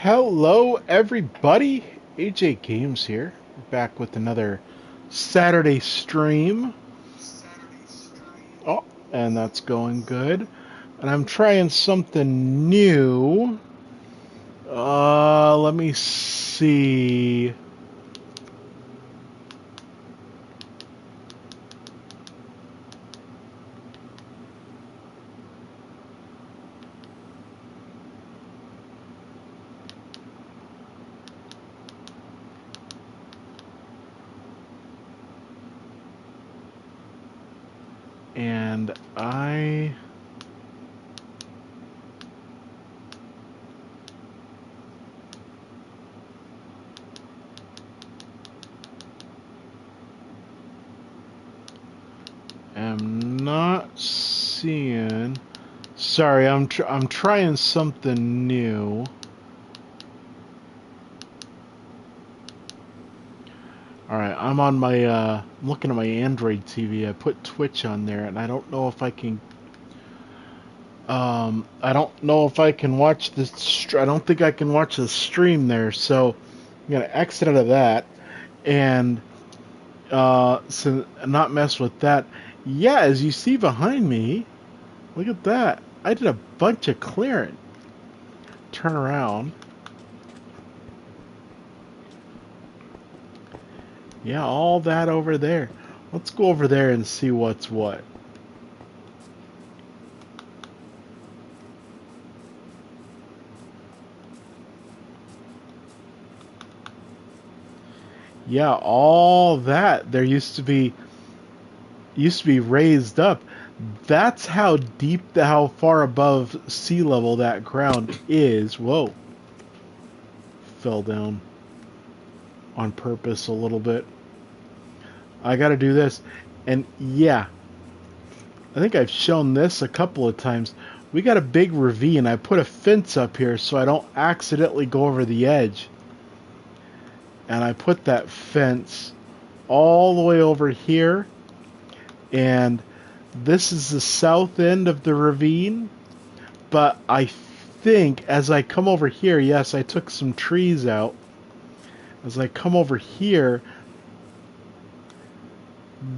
Hello, everybody. AJ Games here, back with another Saturday stream. Oh, and that's going good. And I'm trying something new. Let me see. And I am not seeing. Sorry, I'm trying something new. Alright, I'm on my, I'm looking at my Android TV. I put Twitch on there, and I don't know if I can, I don't know if I can watch this, I don't think I can watch the stream there, so I'm gonna exit out of that, and, so not mess with that. Yeah, as you see behind me, look at that. I did a bunch of clearing. Turn around. Yeah, all that over there. Let's go over there and see what's what. Yeah, all that there used to be raised up. That's how deep, how far above sea level that ground is. Whoa, fell down on purpose a little bit. I got to do this, and yeah, I think I've shown this a couple of times. We got a big ravine. I put a fence up here so I don't accidentally go over the edge. And I put that fence all the way over here, and this is the south end of the ravine, but I think as I come over here, yes, I took some trees out. As I come over here,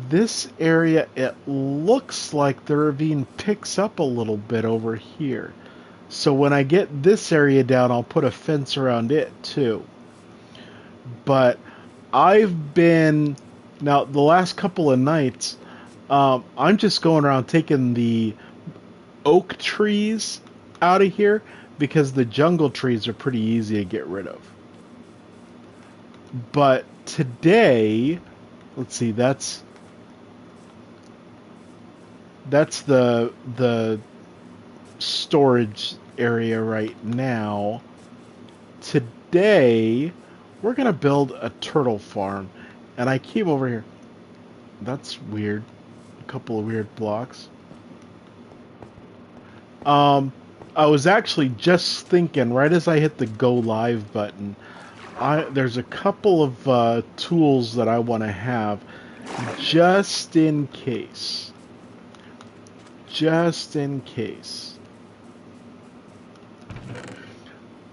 this area, it looks like the ravine picks up a little bit over here. So when I get this area down, I'll put a fence around it too. But I've been, now the last couple of nights, I'm just going around taking the oak trees out of here because the jungle trees are pretty easy to get rid of. But today, let's see, that's the storage area right now. Today, we're gonna build a turtle farm, and I came over here. That's weird. A couple of weird blocks. Um, I was actually just thinking right as I hit the go live button. There's a couple of tools that I want to have just in case. Just in case.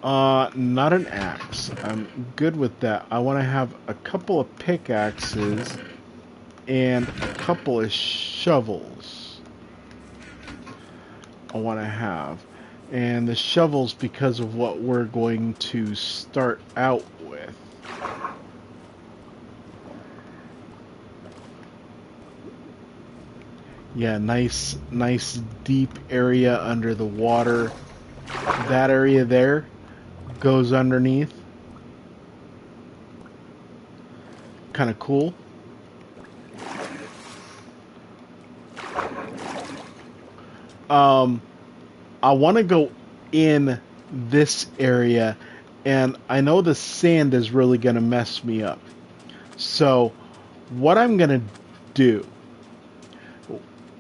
Not an axe. I'm good with that. I want to have a couple of pickaxes and a couple of shovels. I want to have. And the shovels because of what we're going to start out with. Yeah, nice deep area under the water. That area there goes underneath. Kind of cool. I want to go in this area, and I know the sand is really going to mess me up. So, what I'm going to do...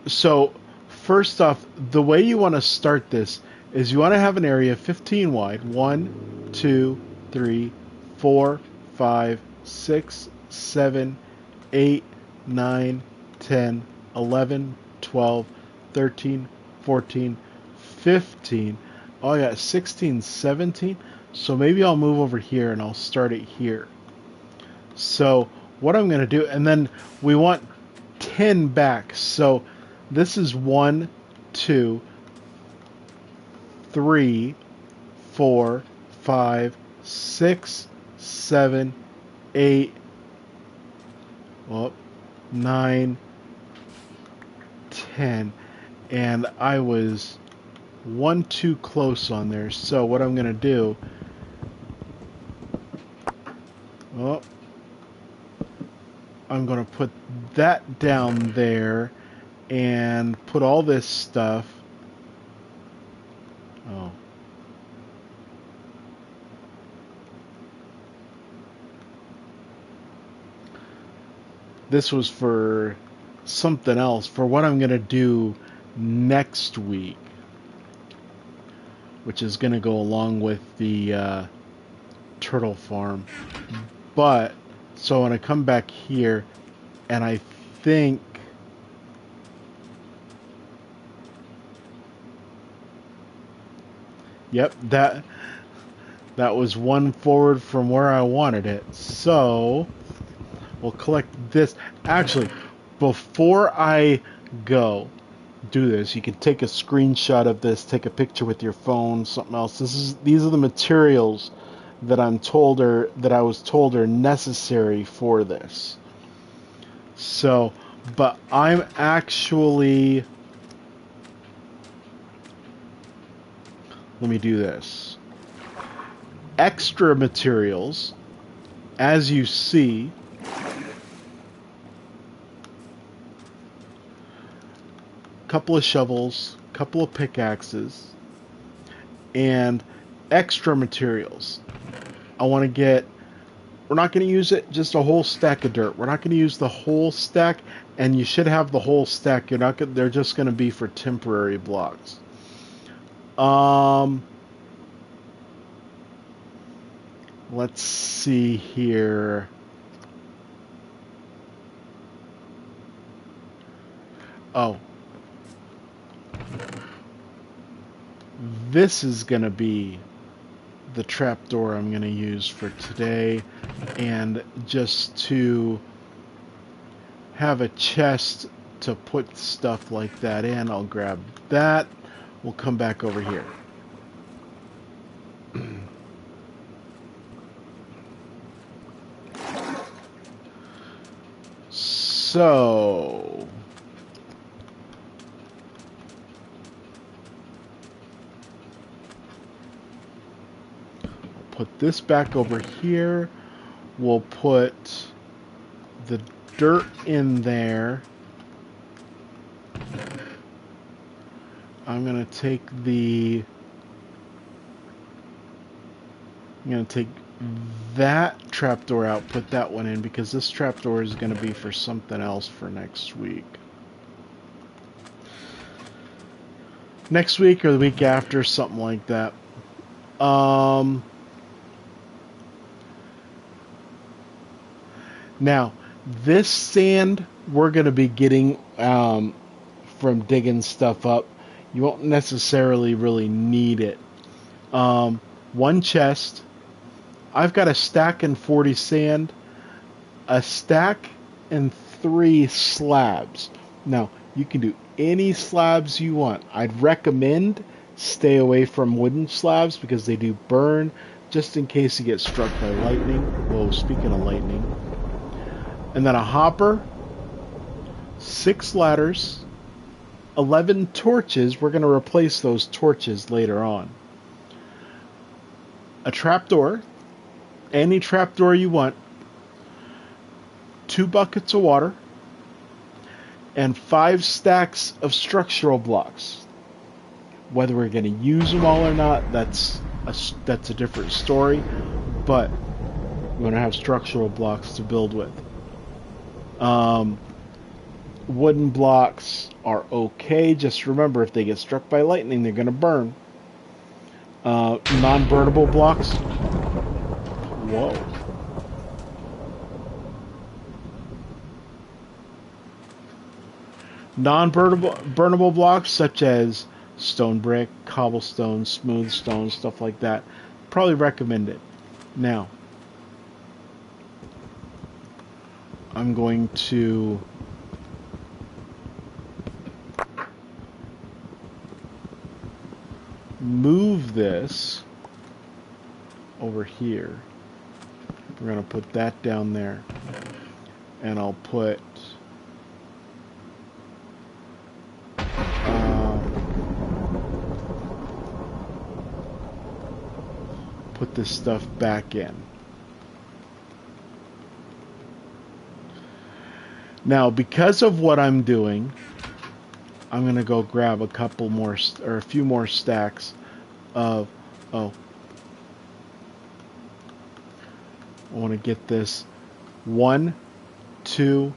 So, first off, the way you want to start this is you want to have an area 15 wide. 1, 2, 3, 4, 5, 6, 7, 8, 9, 10, 11, 12, 13, 14, 15. Oh yeah, 16, 17. So maybe I'll move over here and I'll start it here. So what I'm going to do, and then we want 10 back. So this is 1, 2, 3, 4, 5, 6, 7, 8, well, 9, 10. And I was one too close on there. So what I'm going to do, well, I'm going to put that down there and put all this stuff. Oh. This was for something else, for what I'm going to do next week, which is going to go along with the turtle farm. But, so when I come back here, and I think yep, that was one forward from where I wanted it. So we'll collect this. Actually, before I go do this, you can take a screenshot of this, take a picture with your phone, something else. These are the materials that I was told are necessary for this. So, but I'm actually, let me do this. Extra materials, as you see, couple of shovels, couple of pickaxes, and extra materials. I want to get, we're not going to use it, just a whole stack of dirt. We're not going to use the whole stack, and you should have the whole stack. You're not they're just going to be for temporary blocks. Let's see here. Oh. This is going to be the trapdoor I'm going to use for today, and just to have a chest to put stuff like that in, I'll grab that. We'll come back over here. So put this back over here. We'll put the dirt in there. I'm going to take that trapdoor out, put that one in, because this trapdoor is going to be for something else for next week. Next week or the week after, something like that. Now, this sand we're going to be getting from digging stuff up. You won't necessarily really need it. One chest. I've got a stack and 40 sand, a stack and 3 slabs. Now, you can do any slabs you want. I'd recommend stay away from wooden slabs because they do burn, just in case you get struck by lightning. Whoa, speaking of lightning. And then a hopper, 6 ladders, 11 torches. We're going to replace those torches later on. A trapdoor, any trapdoor you want, 2 buckets of water, and 5 stacks of structural blocks. Whether we're going to use them all or not, that's a different story, but we're going to have structural blocks to build with. Wooden blocks are okay. Just remember, if they get struck by lightning, they're going to burn. Non-burnable blocks. Whoa. Non-burnable blocks such as stone brick, cobblestone, smooth stone, stuff like that. probably recommend it. Now, I'm going to move this over here. We're going to put that down there. And I'll put this stuff back in. Now, because of what I'm doing, I'm going to go grab a couple more, or a few more stacks of, I want to get this 1, 2,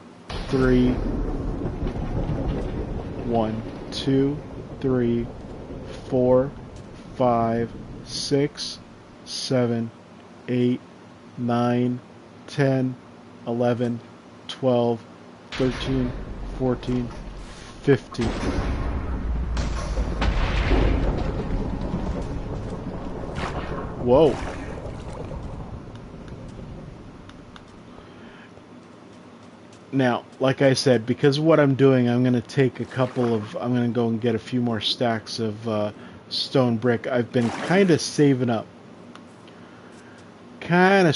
3, 1, 2, 3, 4, 5, 6, 7, 8, 9, 10, 11, 12, 13, 14, 15. Whoa. Now, like I said, because of what I'm doing, I'm going to take I'm going to go and get a few more stacks of stone brick. I've been kind of saving up. And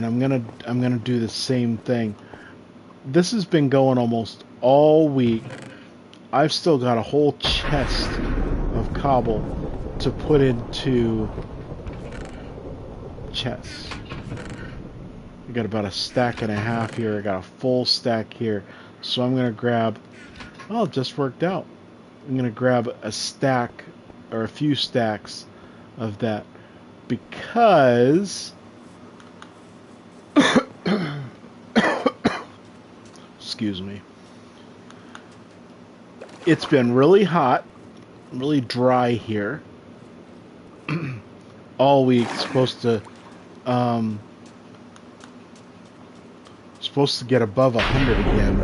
I'm gonna do the same thing. This has been going almost all week. I've still got a whole chest of cobble to put into chests. I got about a stack and a half here. I got a full stack here. So I'm gonna grab, well, it just worked out. I'm gonna grab a stack or a few stacks of that because excuse me, it's been really hot, really dry here all week. Supposed to get above 100 again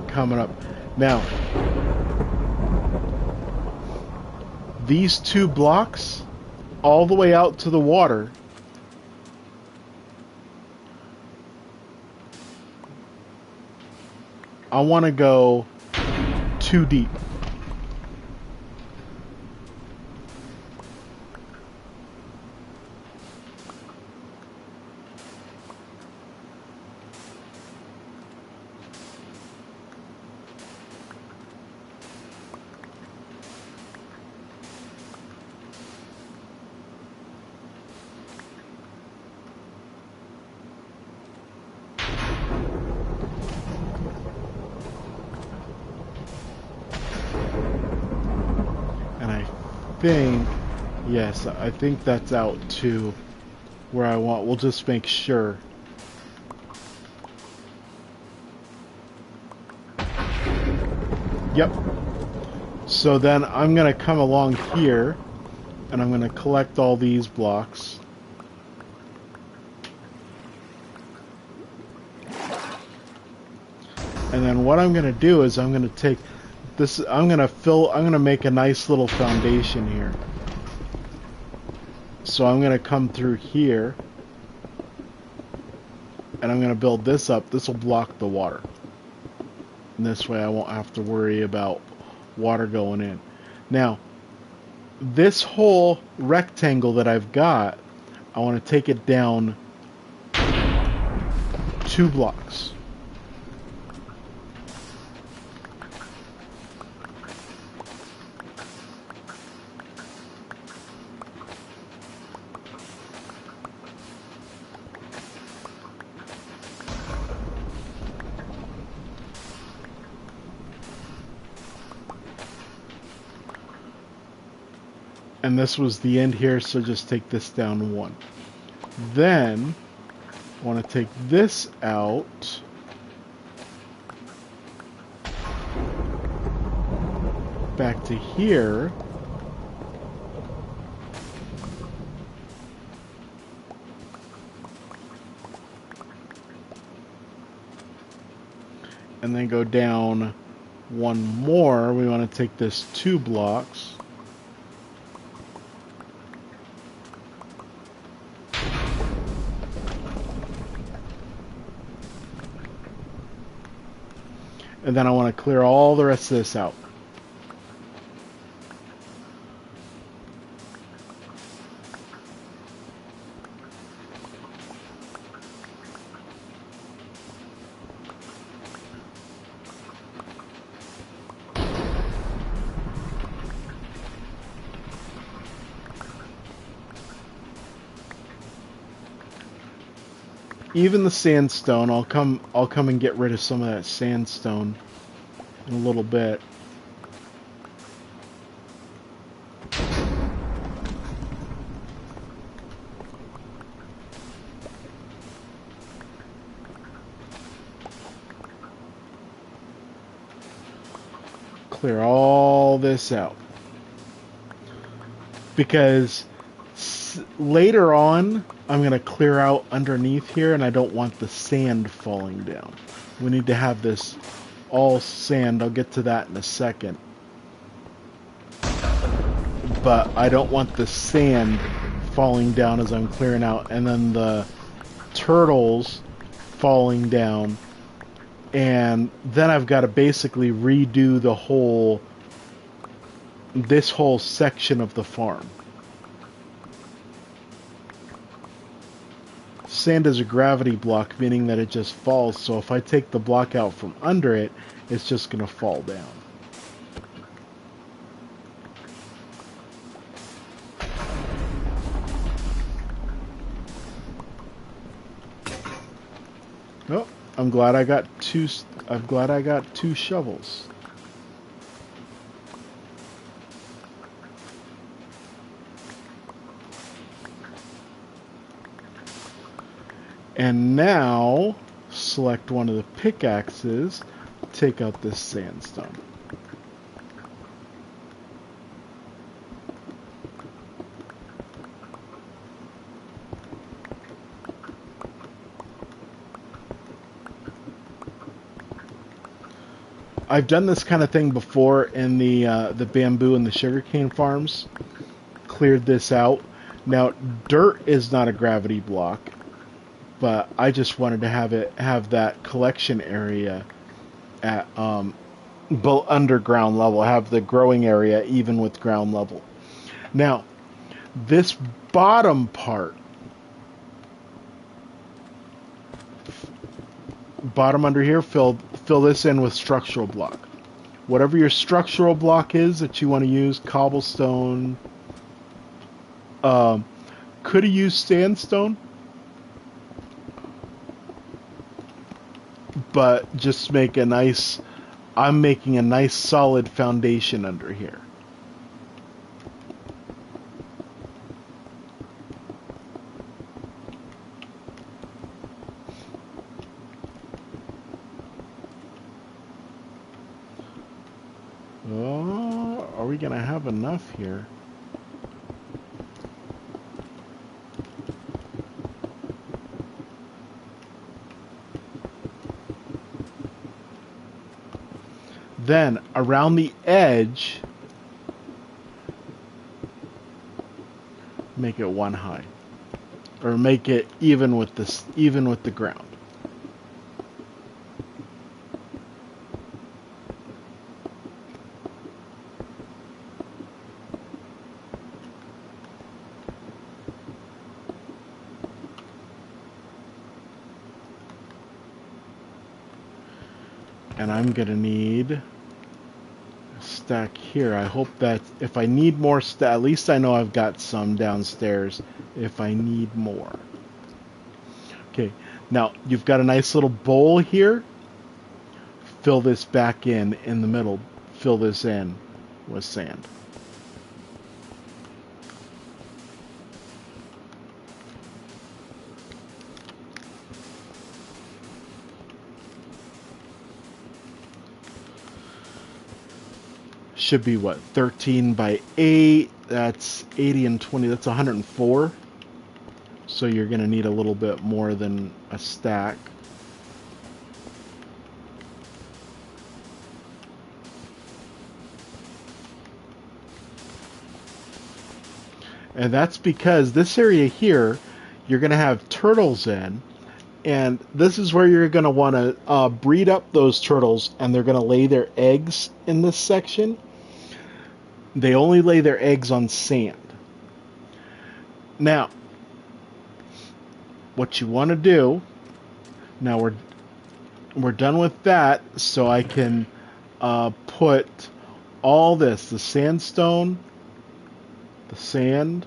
coming up. Now, these 2 blocks all the way out to the water, I want to go 2 deep. Yes, I think that's out to where I want. We'll just make sure. Yep. So then I'm going to come along here and I'm going to collect all these blocks. And then what I'm going to do is I'm going to take this, I'm going to make a nice little foundation here. So I'm going to come through here and I'm going to build this up. This will block the water. And this way I won't have to worry about water going in. Now, this whole rectangle that I've got, I want to take it down 2 blocks. And this was the end here, so just take this down 1. Then, I want to take this out. Back to here. And then go down one more. We want to take this 2 blocks. And then I want to clear all the rest of this out. Even the sandstone, I'll come and get rid of some of that sandstone in a little bit. Clear all this out. Because later on, I'm going to clear out underneath here, and I don't want the sand falling down. We need to have this all sand. I'll get to that in a second. But I don't want the sand falling down as I'm clearing out, and then the turtles falling down. And then I've got to basically redo this whole section of the farm. Sand is a gravity block, meaning that it just falls, so if I take the block out from under it, it's just going to fall down. Oh, I'm glad I got two shovels. And now, select one of the pickaxes, take out this sandstone. I've done this kind of thing before in the bamboo and the sugarcane farms. Cleared this out. Now, dirt is not a gravity block, but I just wanted to have that collection area at underground level, have the growing area even with ground level. Now, this bottom part, bottom under here, fill this in with structural block. Whatever your structural block is that you want to use, cobblestone, could have used sandstone, but just make a nice, I'm making a nice solid foundation under here. Oh, are we gonna have enough here? Then around the edge, make it 1 high, or make it even with the ground. And I'm gonna need a stack here. I hope that if I need more at least I know I've got some downstairs if I need more. Okay, now you've got a nice little bowl here. Fill this back in the middle. Fill this in with sand. Should be what, 13 by 8, that's 80 and 20, that's 104. So you're going to need a little bit more than a stack. And that's because this area here, you're going to have turtles in, and this is where you're going to want to breed up those turtles, and they're going to lay their eggs in this section. They only lay their eggs on sand. Now, what you want to do, now we're done with that, so I can put all this, the sandstone, the sand,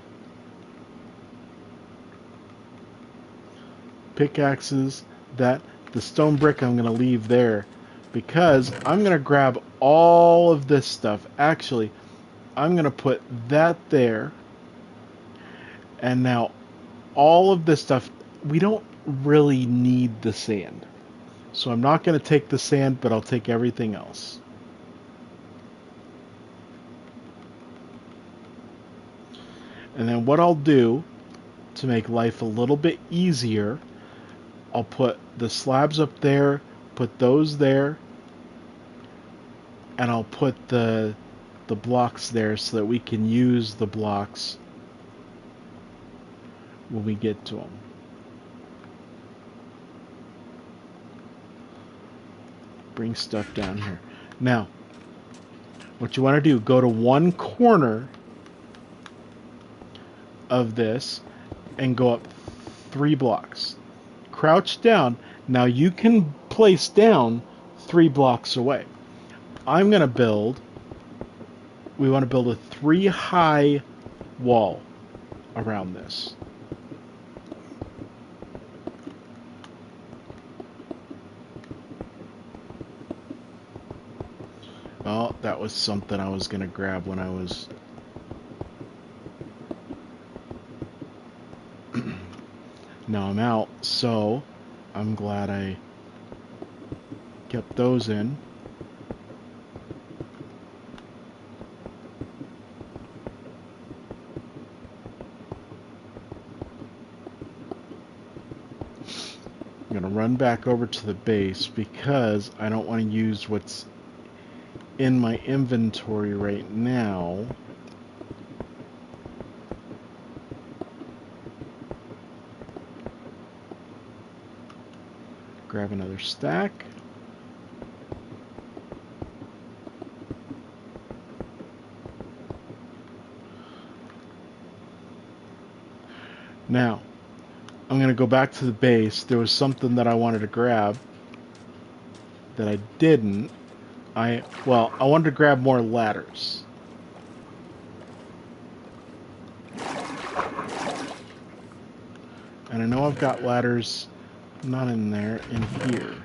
pickaxes, that the stone brick I'm going to leave there because I'm going to grab all of this stuff. Actually, I'm going to put that there. And now all of this stuff, we don't really need the sand. So I'm not going to take the sand, but I'll take everything else. And then what I'll do to make life a little bit easier, I'll put the slabs up there, put those there, and I'll put the blocks there so that we can use the blocks when we get to them. Bring stuff down here. Now, what you want to do, go to one corner of this and go up 3 blocks. Crouch down. Now you can place down 3 blocks away. I'm going to build, we want to build a 3 high wall around this. Oh, that was something I was going to grab when I was... Now I'm out, so I'm glad I kept those in. I'm going to run back over to the base because I don't want to use what's in my inventory right now. Grab another stack. Now, I'm going to go back to the base. There was something that I wanted to grab that I didn't. I wanted to grab more ladders. And I know I've got ladders not in there, in here.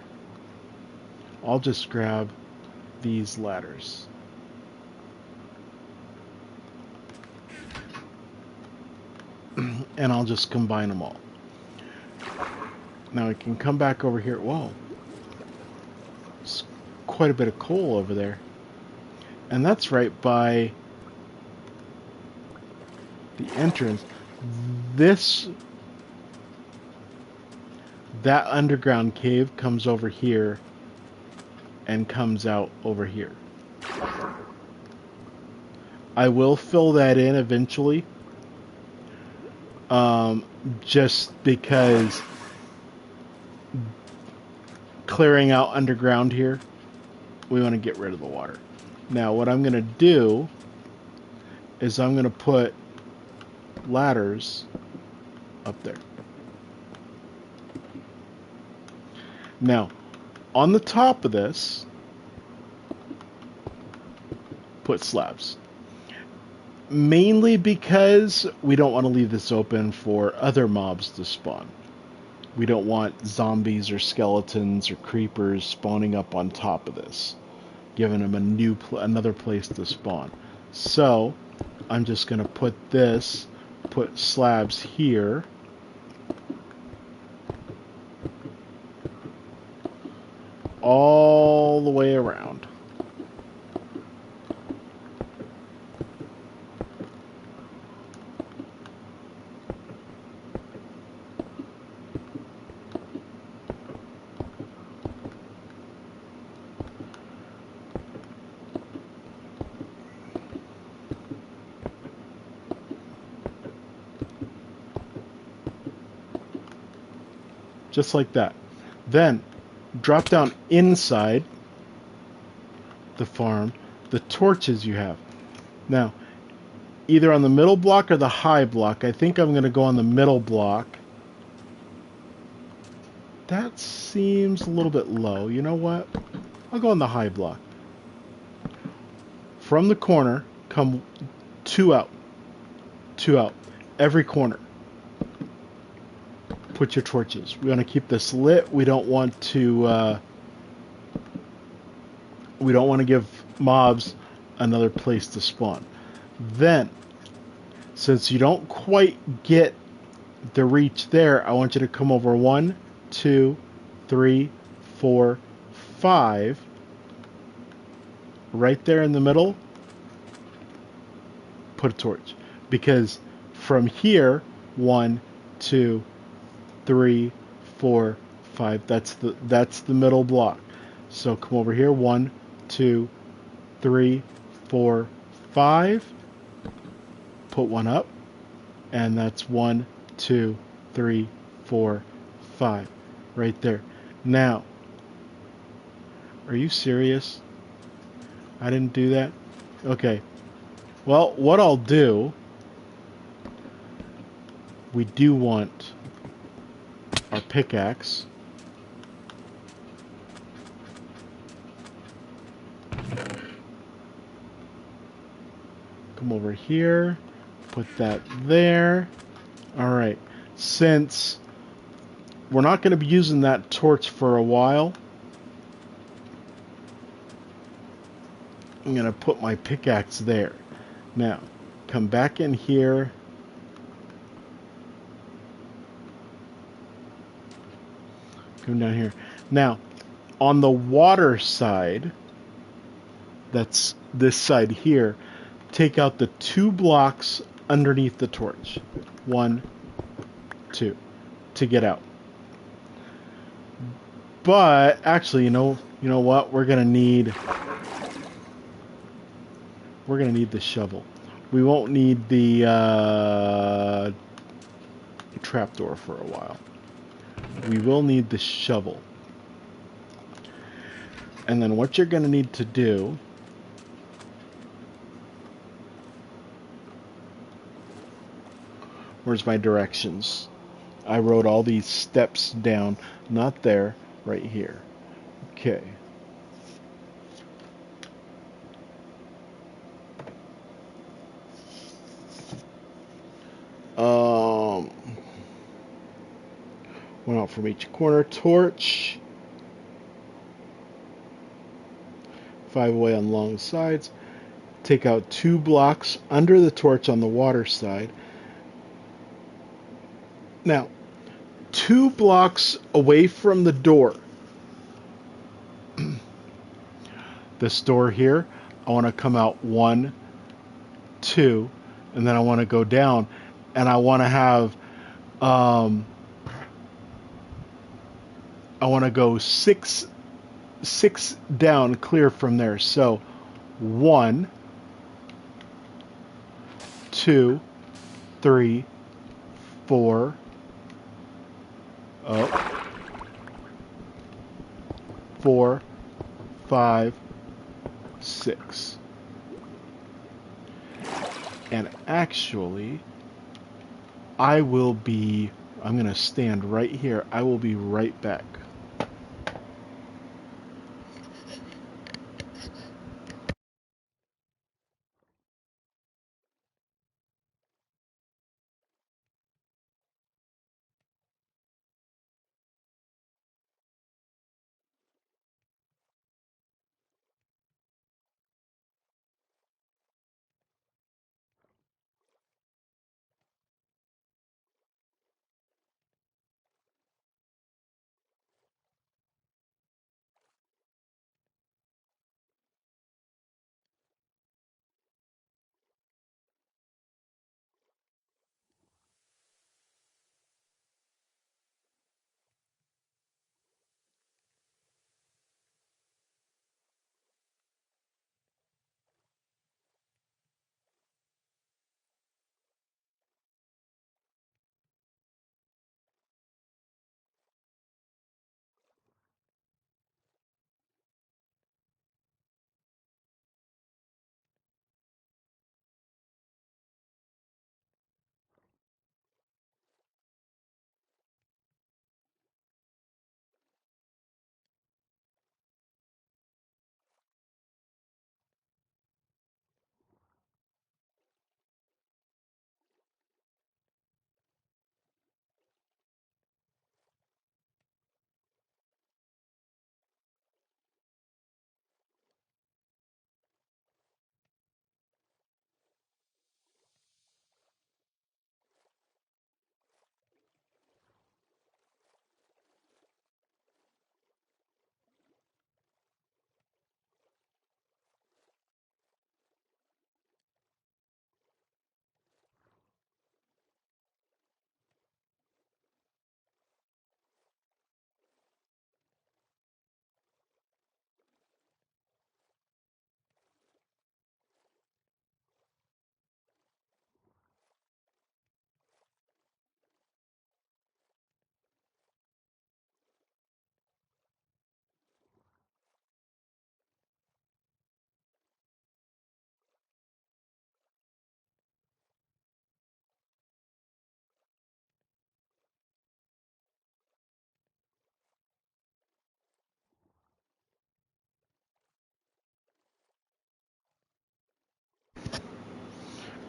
I'll just grab these ladders. And I'll just combine them all. Now I can come back over here. Whoa. It's quite a bit of coal over there. And that's right by the entrance. That underground cave comes over here and comes out over here. I will fill that in eventually. Just because clearing out underground here, we want to get rid of the water. Now what I'm going to do is I'm going to put ladders up there. Now, on the top of this, put slabs. Mainly because we don't want to leave this open for other mobs to spawn. We don't want zombies or skeletons or creepers spawning up on top of this, giving them another place to spawn. So, I'm just going to put slabs here. All the way around. just like that. Then drop down inside the farm the torches you have. Now, either on the middle block or the high block. I think I'm going to go on the middle block. That seems a little bit low. You know what? I'll go on the high block. From the corner, come two out. Two out. Every corner. Put your torches. We want to keep this lit. We don't want to give mobs another place to spawn. Then, since you don't quite get the reach there, I want you to come over 1, 2, 3, 4, 5. Right there in the middle, put a torch. Because from here, 1, 2, 3, 4, 5. That's the middle block. So come over here, 1, 2, 3, 4, 5. Put one up, and that's 1, 2, 3, 4, 5. Right there. Now, are you serious? I didn't do that? Okay. Well, what I'll do, we do want our pickaxe. Come over here, put that there. All right. Since we're not going to be using that torch for a while, I'm going to put my pickaxe there. Now, come back in here. Come down here. Now, on the water side, that's this side here, take out the 2 blocks underneath the torch. 1, 2, to get out. But actually, you know what? We're gonna need the shovel. We won't need the trapdoor for a while. We will need the shovel. And then what you're gonna need to do, where's my directions? I wrote all these steps down, not there, right here. Okay. One out from each corner. Torch. 5 away on long sides. Take out 2 blocks under the torch on the water side. Now, 2 blocks away from the door. This door here, I want to come out 1, 2, and then I want to go down, and I want to have, I want to go 6 down, clear from there. So 1, 2, 3, 4, up, 4, 5, 6. And actually, I'm going to stand right here. I will be right back.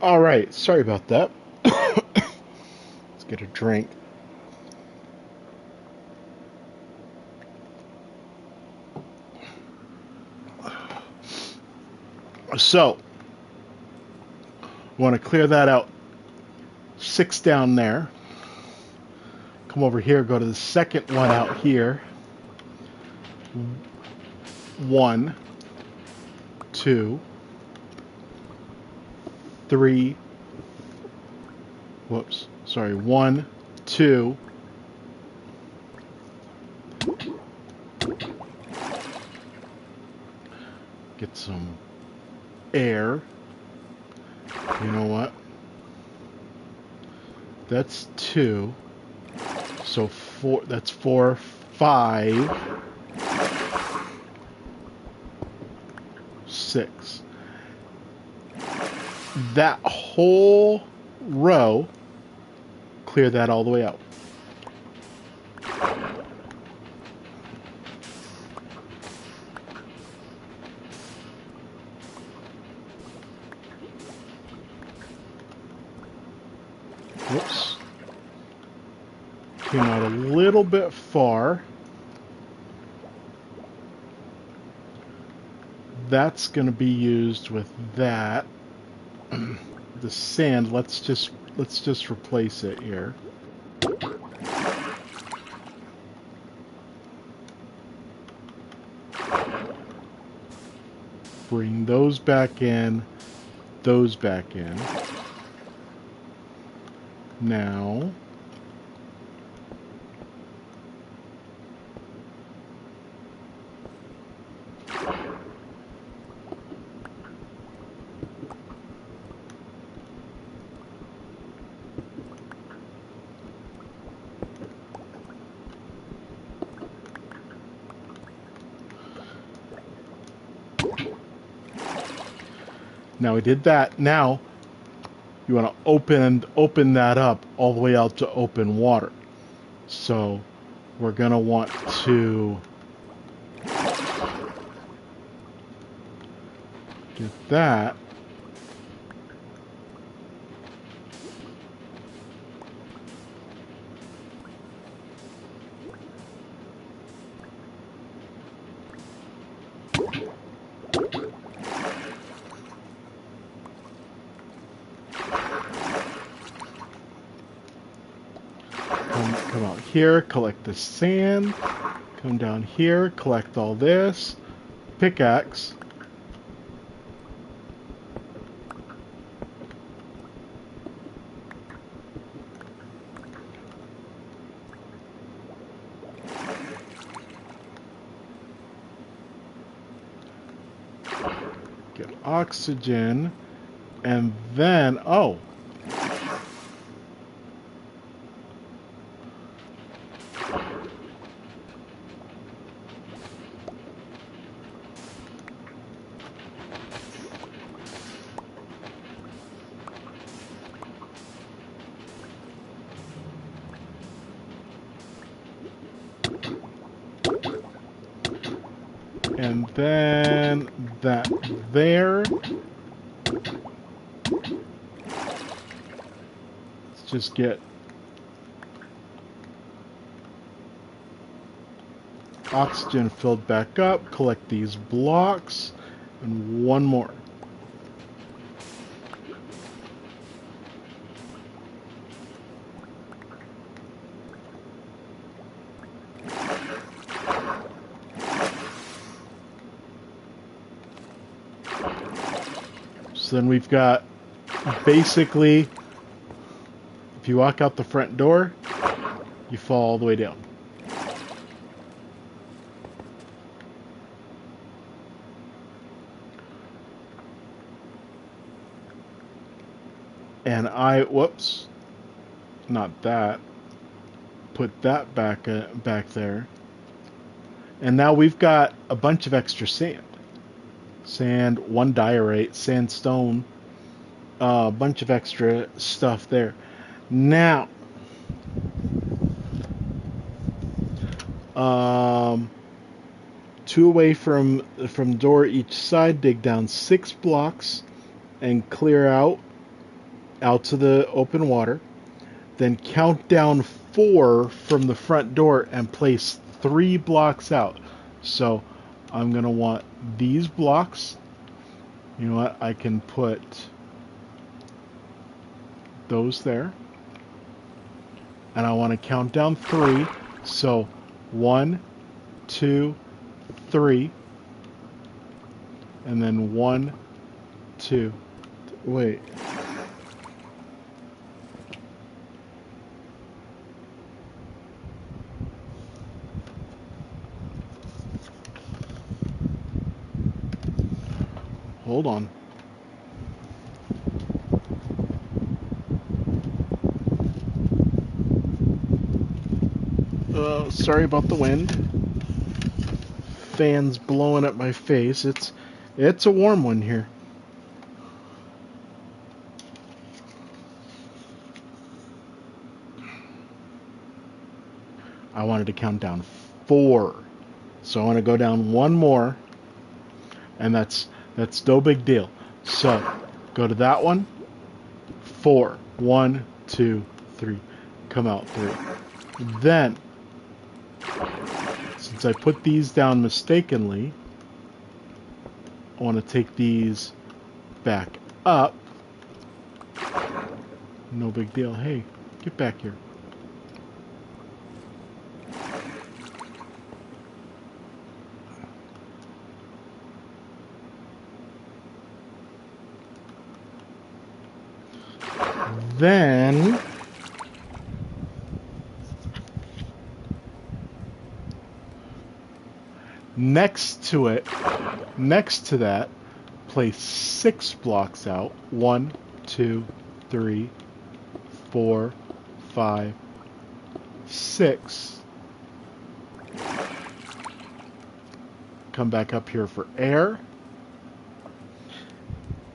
All right, sorry about that. Let's get a drink. So, want to clear that out. 6 down there. Come over here, go to the second one out here. 1, 2, 3. Whoops. Sorry. 1, 2. Get some air. You know what? That's 2. So 4. That's 4, 5, 6. That whole row, clear that all the way out. Whoops. Came out a little bit far. That's going to be used with that. The sand, let's just replace it here. Bring those back in, those back in. Now, we did that. Now, you want to open that up all the way out to open water. So, we're going to want to get that. Come out here, collect the sand. Come down here, collect all this. Pickaxe. Get oxygen. And then, oh. And then that there. Let's just get oxygen filled back up, collect these blocks, and one more. So then we've got basically, if you walk out the front door, you fall all the way down. And whoops, not that. Put that back there. And now we've got a bunch of extra sand. Sand, 1 diorite, sandstone, a bunch of extra stuff there. Now, 2 away from door each side, dig down 6 blocks and clear out out to the open water, then count down 4 from the front door and place 3 blocks out. So I'm going to want these blocks. You know what? I can put those there. And I want to count down 3. So 1, 2, 3. And then 1, 2. Wait. Hold on. Sorry about the wind. Fans blowing at my face. It's a warm one here. I wanted to count down 4. So I want to go down 1 more. And that's no big deal. So go to that one. 4. 1, 2, 3. Come out 3. Then, since I put these down mistakenly, I want to take these back up. No big deal. Hey, get back here. Then next to that, place 6 blocks out. 1, 2, 3, 4, 5, 6. Come back up here for air.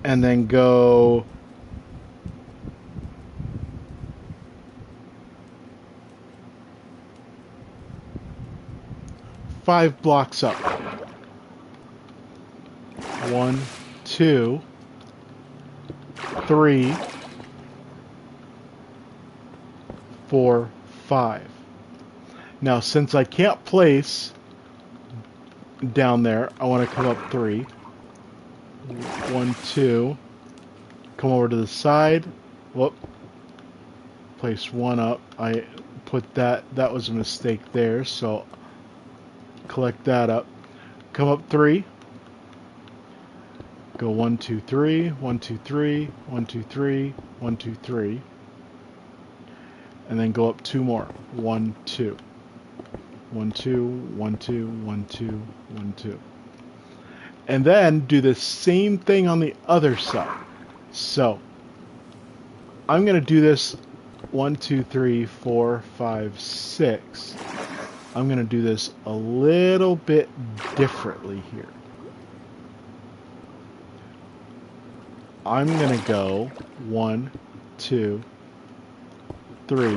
And then go five blocks up. 1, 2, 3, 4, 5. Now, since I can't place down there, I want to come up 3. 1, 2. Come over to the side. Whoop. Place 1 up. I put that. That was a mistake there, so collect that up. Come up 3. Go 1, 2, 3. 1, 2, 3. 1, 2, 3. 1, 2, 3. And then go up 2 more. 1, 2. 1, 2. 1, 2. 1, 2. 1, 2. And then do the same thing on the other side. So I'm going to do this 1, 2, 3, 4, 5, 6. I'm going to do this a little bit differently here. I'm going to go 1, 2, 3.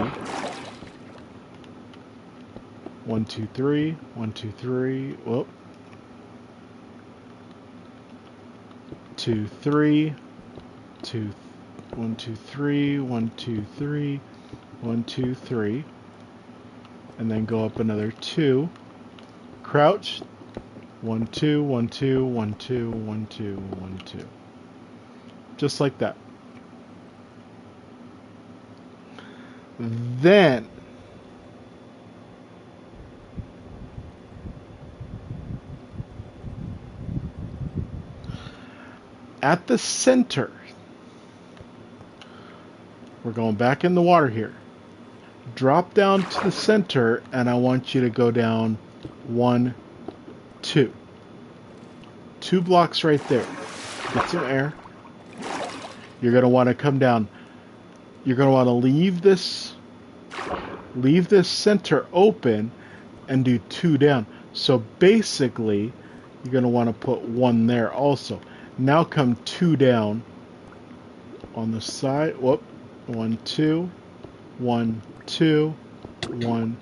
1, 2, 3. 1, 2, 3. Whoop. 2, 3. 2. 1, 2, 3. 1, 2, 3. 1, 2, 3. And then go up another 2. Crouch. 1, 2, 1, 2, 1, 2, 1, 2, 1, 2. Just like that. Then at the center, we're going back in the water here. Drop down to the center, and I want you to go down 1, 2. 2 blocks right there. Get some air. You're going to want to come down. You're going to want to leave this center open and do 2 down. So basically, you're going to want to put 1 there also. Now come 2 down on the side. Whoop. 1, 2. 1, 2. 1,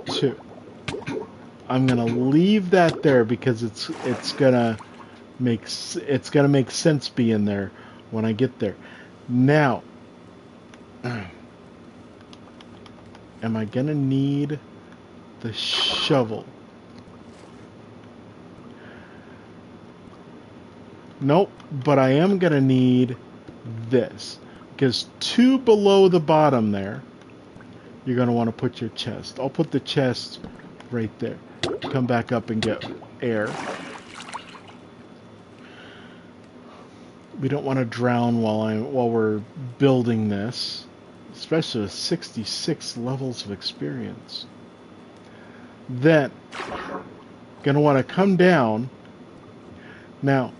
2. I'm going to leave that there because it's going to make sense being there when I get there. Now, Am I gonna need the shovel? Nope, but I am gonna need this. Because 2 below the bottom there, you're gonna want to put your chest. I'll put the chest right there. Come back up and get air. We don't want to drown while we're building this, especially with 66 levels of experience. Then, gonna want to come down. Now,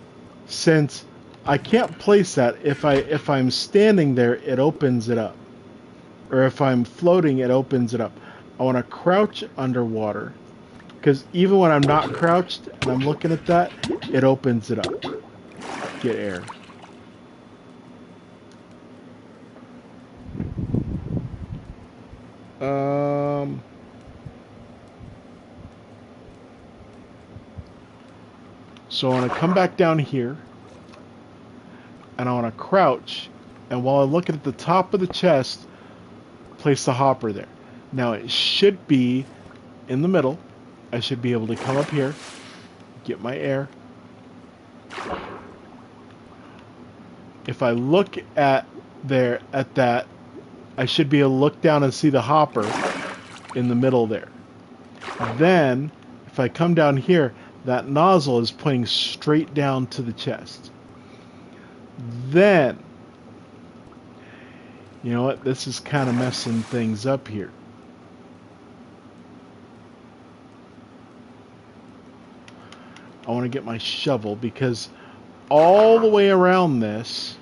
since I can't place that, if I'm standing there, it opens it up, or if I'm floating, it opens it up. I want to crouch underwater, because even when I'm not crouched and I'm looking at that, it opens it up. Get air. So I want to come back down here, and I want to crouch, and while I'm looking at the top of the chest, place the hopper there. Now it should be in the middle. I should be able to come up here, get my air. If I look at that, I should be able to look down and see the hopper in the middle there. Then, if I come down here, that nozzle is pointing straight down to the chest. Then, you know what? This is kind of messing things up here. I want to get my shovel, because all the way around this,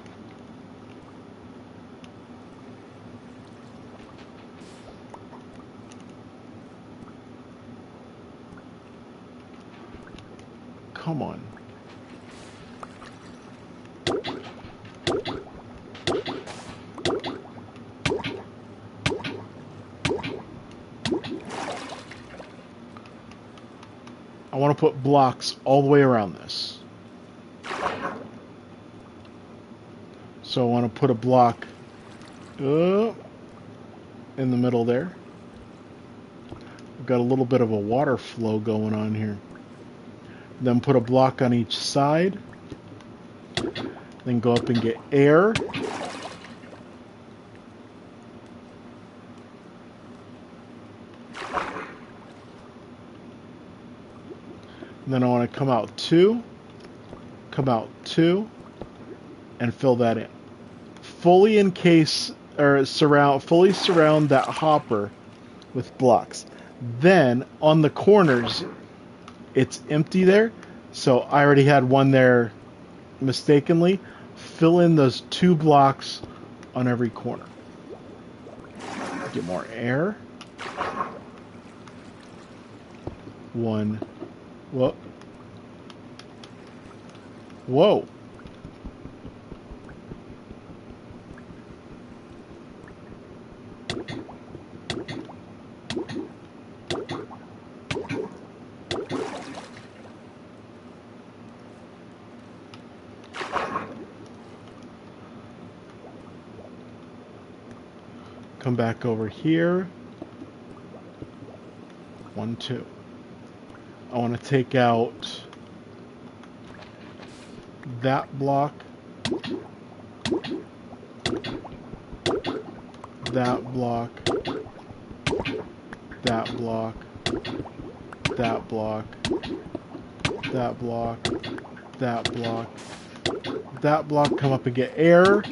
come on. I want to put blocks all the way around this. So I want to put a block in the middle there. We've got a little bit of a water flow going on here. Then put a block on each side. Then go up and get air. And then I want to come out 2, and fill that in. Fully encase or fully surround that hopper with blocks. Then on the corners, it's empty there, so I already had one there mistakenly. Fill in those 2 blocks on every corner. Get more air. 1. Whoa. Whoa. Come back over here. 1, 2. I want to take out that block, that block, that block, that block, that block, that block, that block. Come up and get air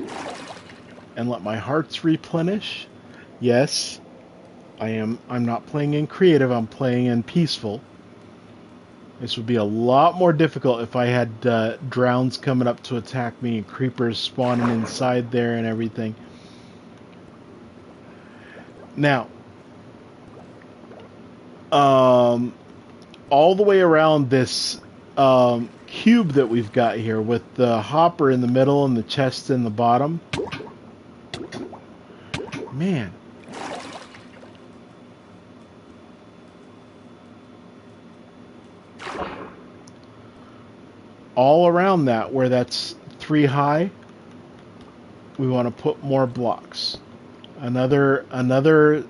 and let my hearts replenish. Yes, I'm not playing in creative, I'm playing in peaceful. This would be a lot more difficult if I had drowns coming up to attack me and creepers spawning inside there and everything. Now, all the way around this cube that we've got here with the hopper in the middle and the chest in the bottom. Man. All around that, where that's 3 high, we want to put more blocks. Another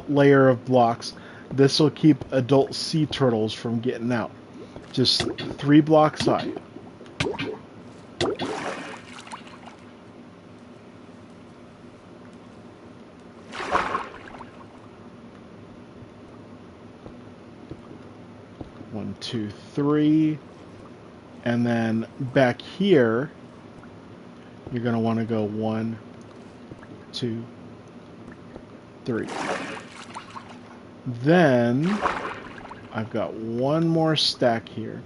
layer of blocks. This will keep adult sea turtles from getting out. Just 3 blocks high. One, two, three. And then back here, you're going to want to go 1, 2, 3. Then I've got one more stack here.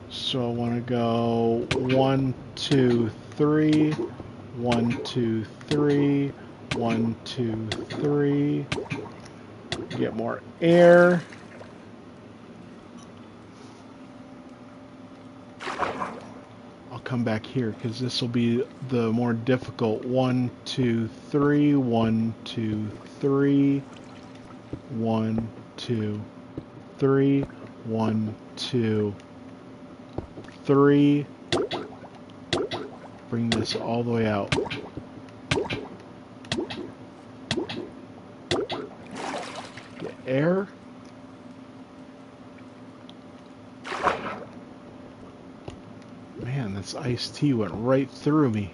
So I want to go 1, 2, 3, 1, 2, 3, 1, 2, 3. Get more air. I'll come back here because this will be the more difficult. 1, 2, 3, 1, 2, 3, 1, 2, 3, 1, 2, 3. Bring this all the way out. Get air. Man, this iced tea went right through me.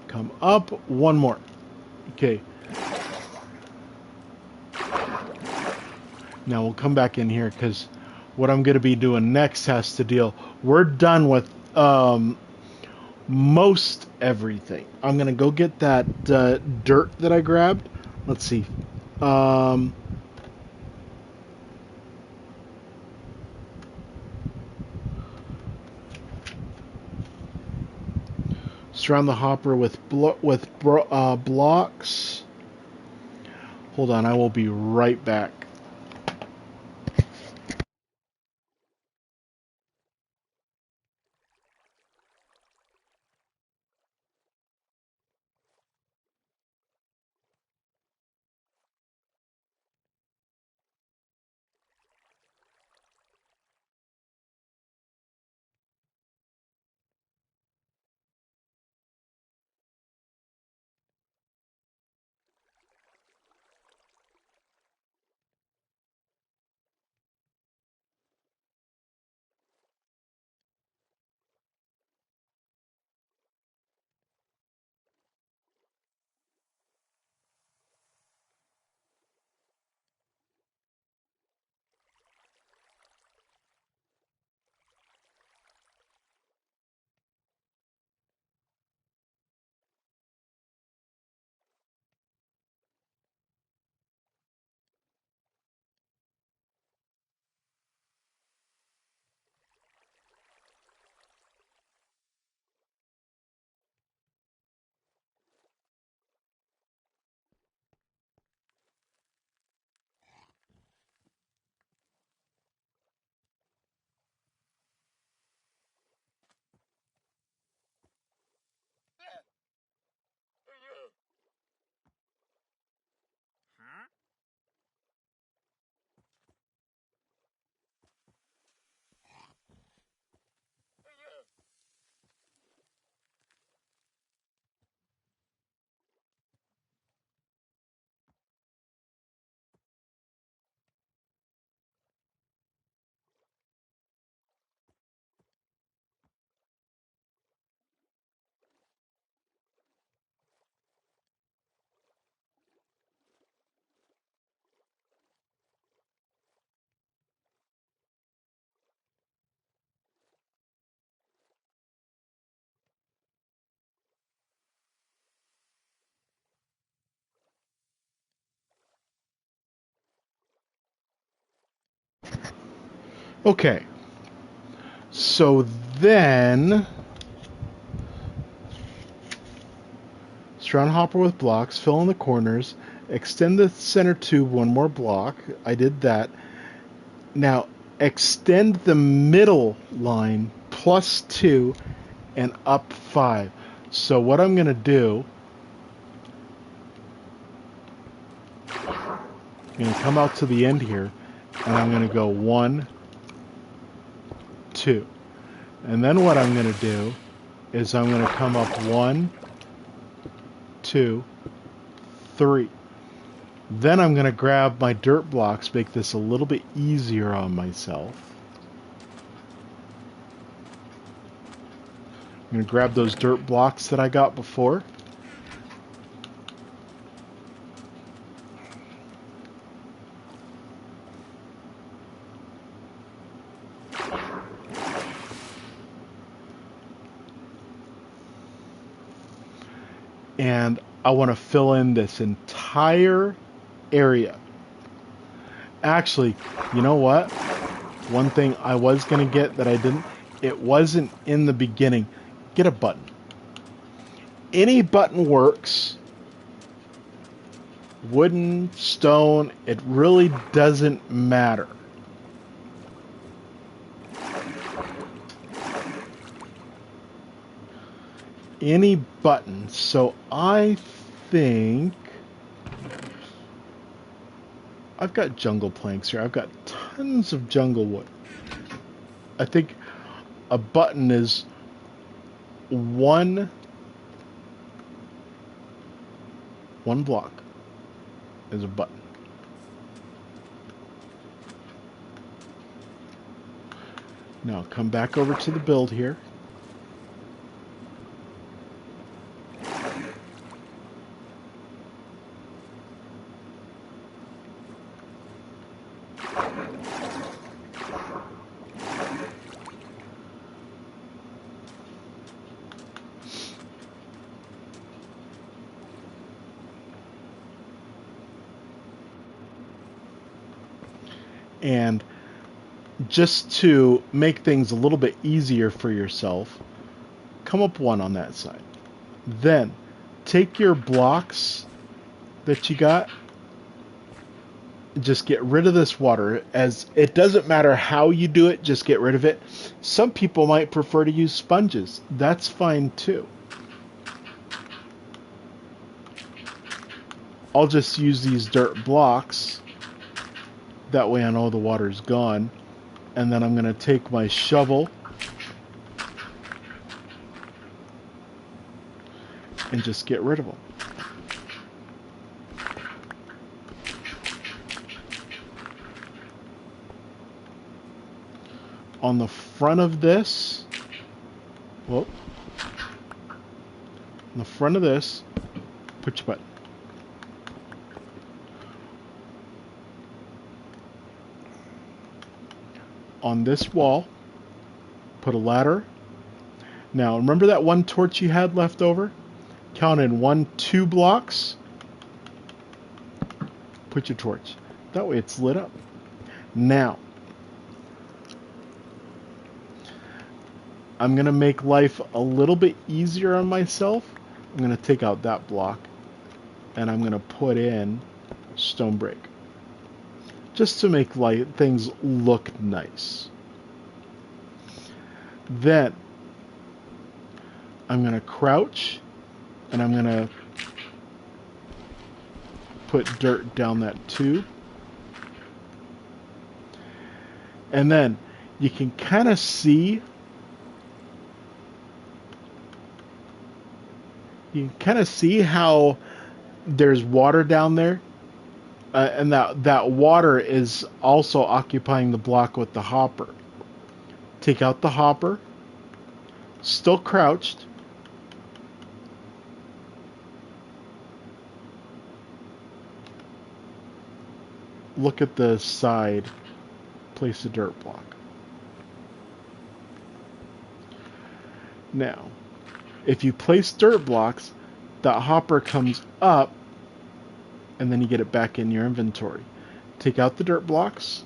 Come up. One more. Okay. Now we'll come back in here because what I'm going to be doing next has to deal... We're done with most everything. I'm going to go get that dirt that I grabbed. Let's see. Surround the hopper with blocks. Hold on, I will be right back. Okay. So then... Surround hopper with blocks, fill in the corners, extend the center tube one more block. I did that. Now, extend the middle line +2 and up 5. So what I'm going to do... I'm going to come out to the end here, and I'm going to go 1, 2. And then what I'm going to do is I'm going to come up 1, 2, 3. Then I'm going to grab my dirt blocks, make this a little bit easier on myself. I'm going to grab those dirt blocks that I got before. And I want to fill in this entire area. Actually, you know what? One thing I was going to get that I didn't, it wasn't in the beginning. Get a button. Any button works. Wooden, stone, it really doesn't matter. Any button. So I think I've got jungle planks here. I've got tons of jungle wood. I think a button is one block is a button. Now come back over to the build here. And just to make things a little bit easier for yourself, come up 1 on that side. Then take your blocks that you got, just get rid of this water. As it doesn't matter how you do it, just get rid of it. Some people might prefer to use sponges. That's fine too. I'll just use these dirt blocks. That way I know the water's gone. And then I'm going to take my shovel and just get rid of them. On the front of this, on the front of this, put your button. On this wall, put a ladder. Now, remember that one torch you had left over? Count in 1, 2 blocks. Put your torch. That way it's lit up. Now, I'm going to make life a little bit easier on myself. I'm going to take out that block, and I'm going to put in stone brick. Just to make things look nice. Then I'm going to crouch and I'm going to put dirt down that tube. And then you can kind of see how there's water down there. And that water is also occupying the block with the hopper. Take out the hopper. Still crouched. Look at the side. Place a dirt block. Now, if you place dirt blocks, that hopper comes up, and then you get it back in your inventory. Take out the dirt blocks.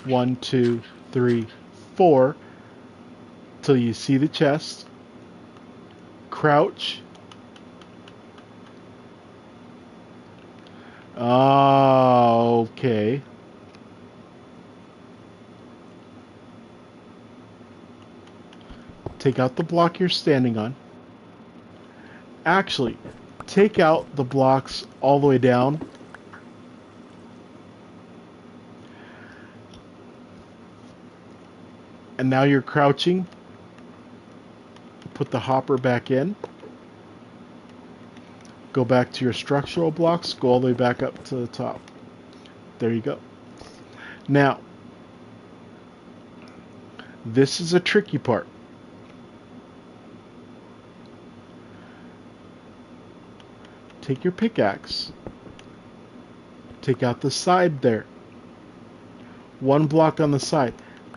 1, 2, 3, 4. Till you see the chest. Crouch. Okay. Take out the block you're standing on. Actually, take out the blocks all the way down. And now you're crouching. Put the hopper back in. Go back to your structural blocks. Go all the way back up to the top. There you go. Now, this is a tricky part. Take your pickaxe. Take out the side there. One block on the side.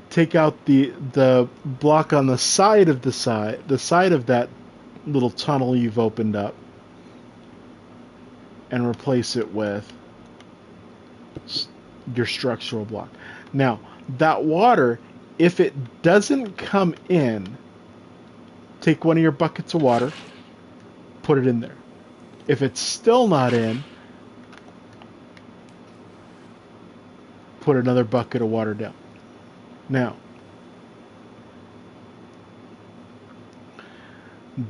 Take out the block on the side of the side of that little tunnel you've opened up, and replace it with your structural block. Now, that water, if it doesn't come in, take one of your buckets of water, put it in there. If it's still not in, put another bucket of water down. Now,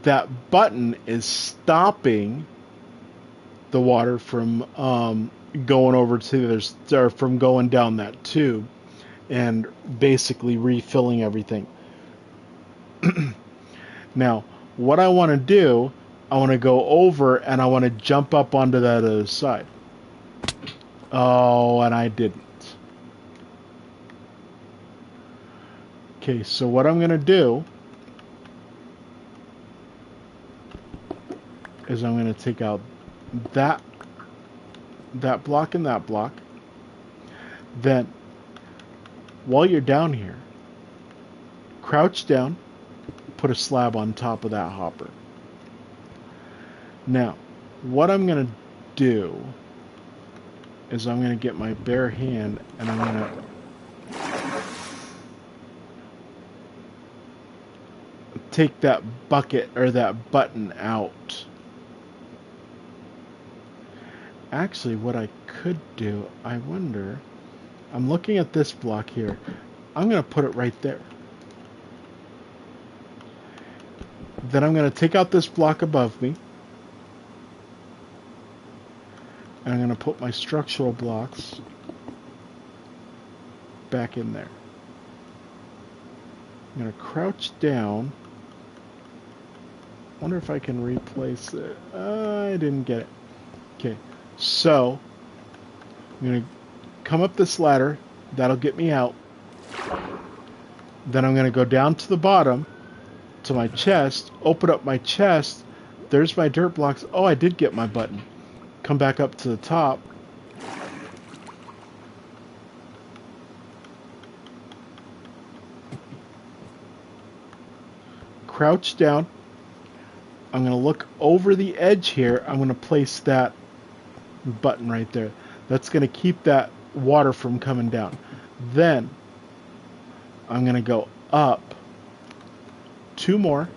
that button is stopping the water from going over to the other, or from going down that tube and basically refilling everything. Now, what I want to do, I want to go over and I want to jump up onto that other side. Oh, and I didn't. Okay, so what I'm going to do is I'm going to take out that block and that block. Then, while you're down here, crouch down, put a slab on top of that hopper. Now, what I'm going to do is I'm going to get my bare hand and I'm going to take that bucket or that button out. Actually, what I could do, I wonder, I'm looking at this block here. I'm going to put it right there. Then I'm going to take out this block above me. And I'm going to put my structural blocks back in there. I'm going to crouch down. Wonder if I can replace it. I didn't get it. Okay, so I'm going to come up this ladder. That'll get me out. Then I'm going to go down to the bottom to my chest, open up my chest. There's my dirt blocks. Oh, I did get my button. Come back up to the top. Crouch down. I'm going to look over the edge here. I'm going to place that button right there. That's going to keep that water from coming down. Then I'm going to go up 2 more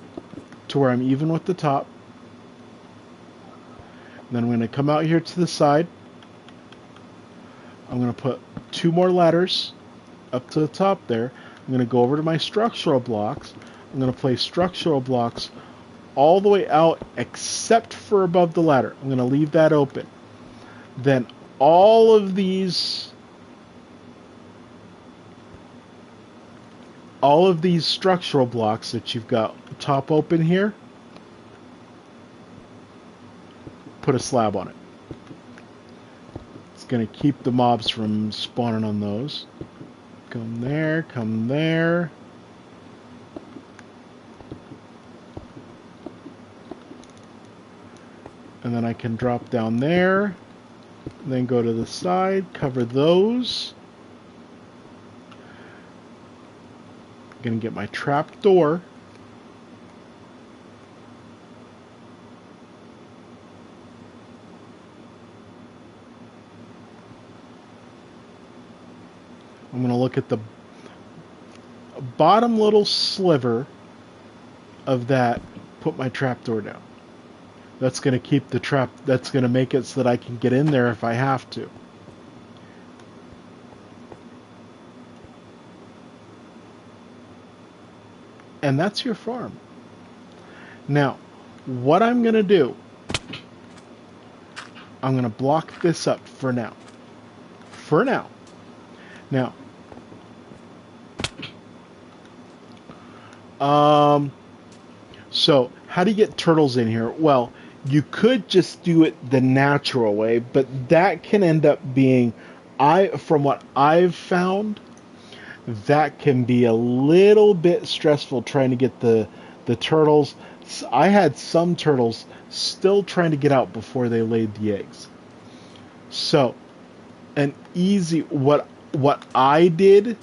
to where I'm even with the top. Then I'm going to come out here to the side. I'm going to put 2 more ladders up to the top there. I'm going to go over to my structural blocks. I'm going to place structural blocks all the way out except for above the ladder. I'm going to leave that open. Then all of these structural blocks that you've got top open here, put a slab on it. It's going to keep the mobs from spawning on those. Come there, come there. And then I can drop down there. Then go to the side, cover those. I'm going to get my trap door. I'm going to look at the bottom little sliver of that, put my trapdoor down. That's going to keep the trap, that's going to make it so that I can get in there if I have to. And that's your farm. Now, what I'm going to do, I'm going to block this up for now. For now. Now, Um, so how do you get turtles in here? Well, you could just do it the natural way, but that can end up being, from what I've found, that can be a little bit stressful trying to get the turtles. I had some turtles still trying to get out before they laid the eggs. So, an easy what I did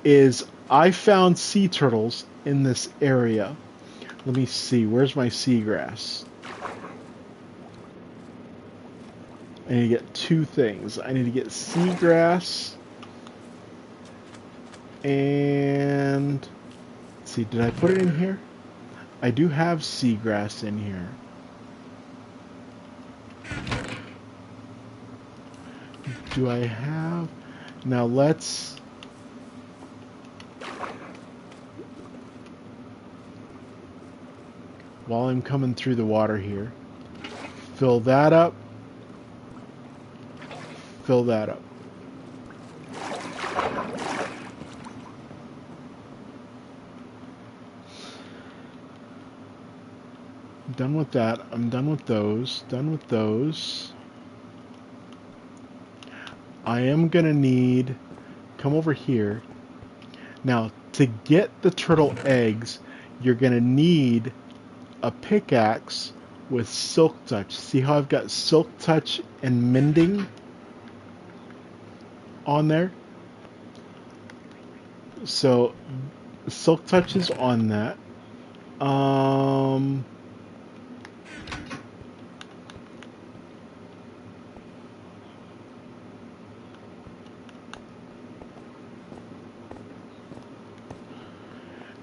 is I found sea turtles in this area. Let me see, where's my seagrass? I need to get two things. I need to get seagrass and let's see, did I put it in here? I do have seagrass in here. Do I have? Now let's while I'm coming through the water here, fill that up. Fill that up. I'm done with that. I'm done with those. Done with those. I am gonna need, come over here. Now, to get the turtle eggs, you're gonna need a pickaxe with silk touch. See how I've got silk touch and mending on there? So, silk touch is on that.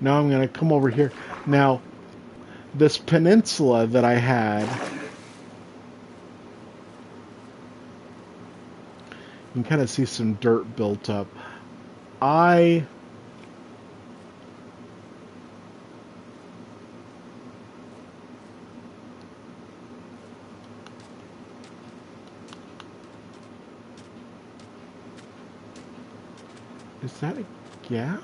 Now I'm going to come over here. Now, this peninsula that I had, you can kind of see some dirt built up. Is that a gap?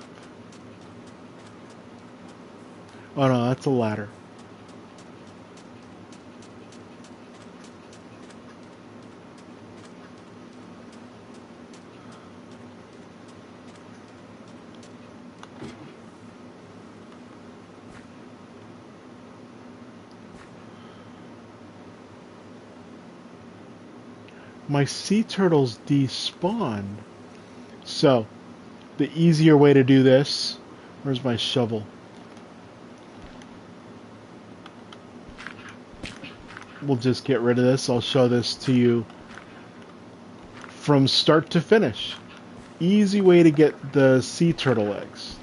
Oh no, that's a ladder. My sea turtles despawned. So, the easier way to do this, where's my shovel? We'll just get rid of this. I'll show this to you from start to finish. Easy way to get the sea turtle eggs.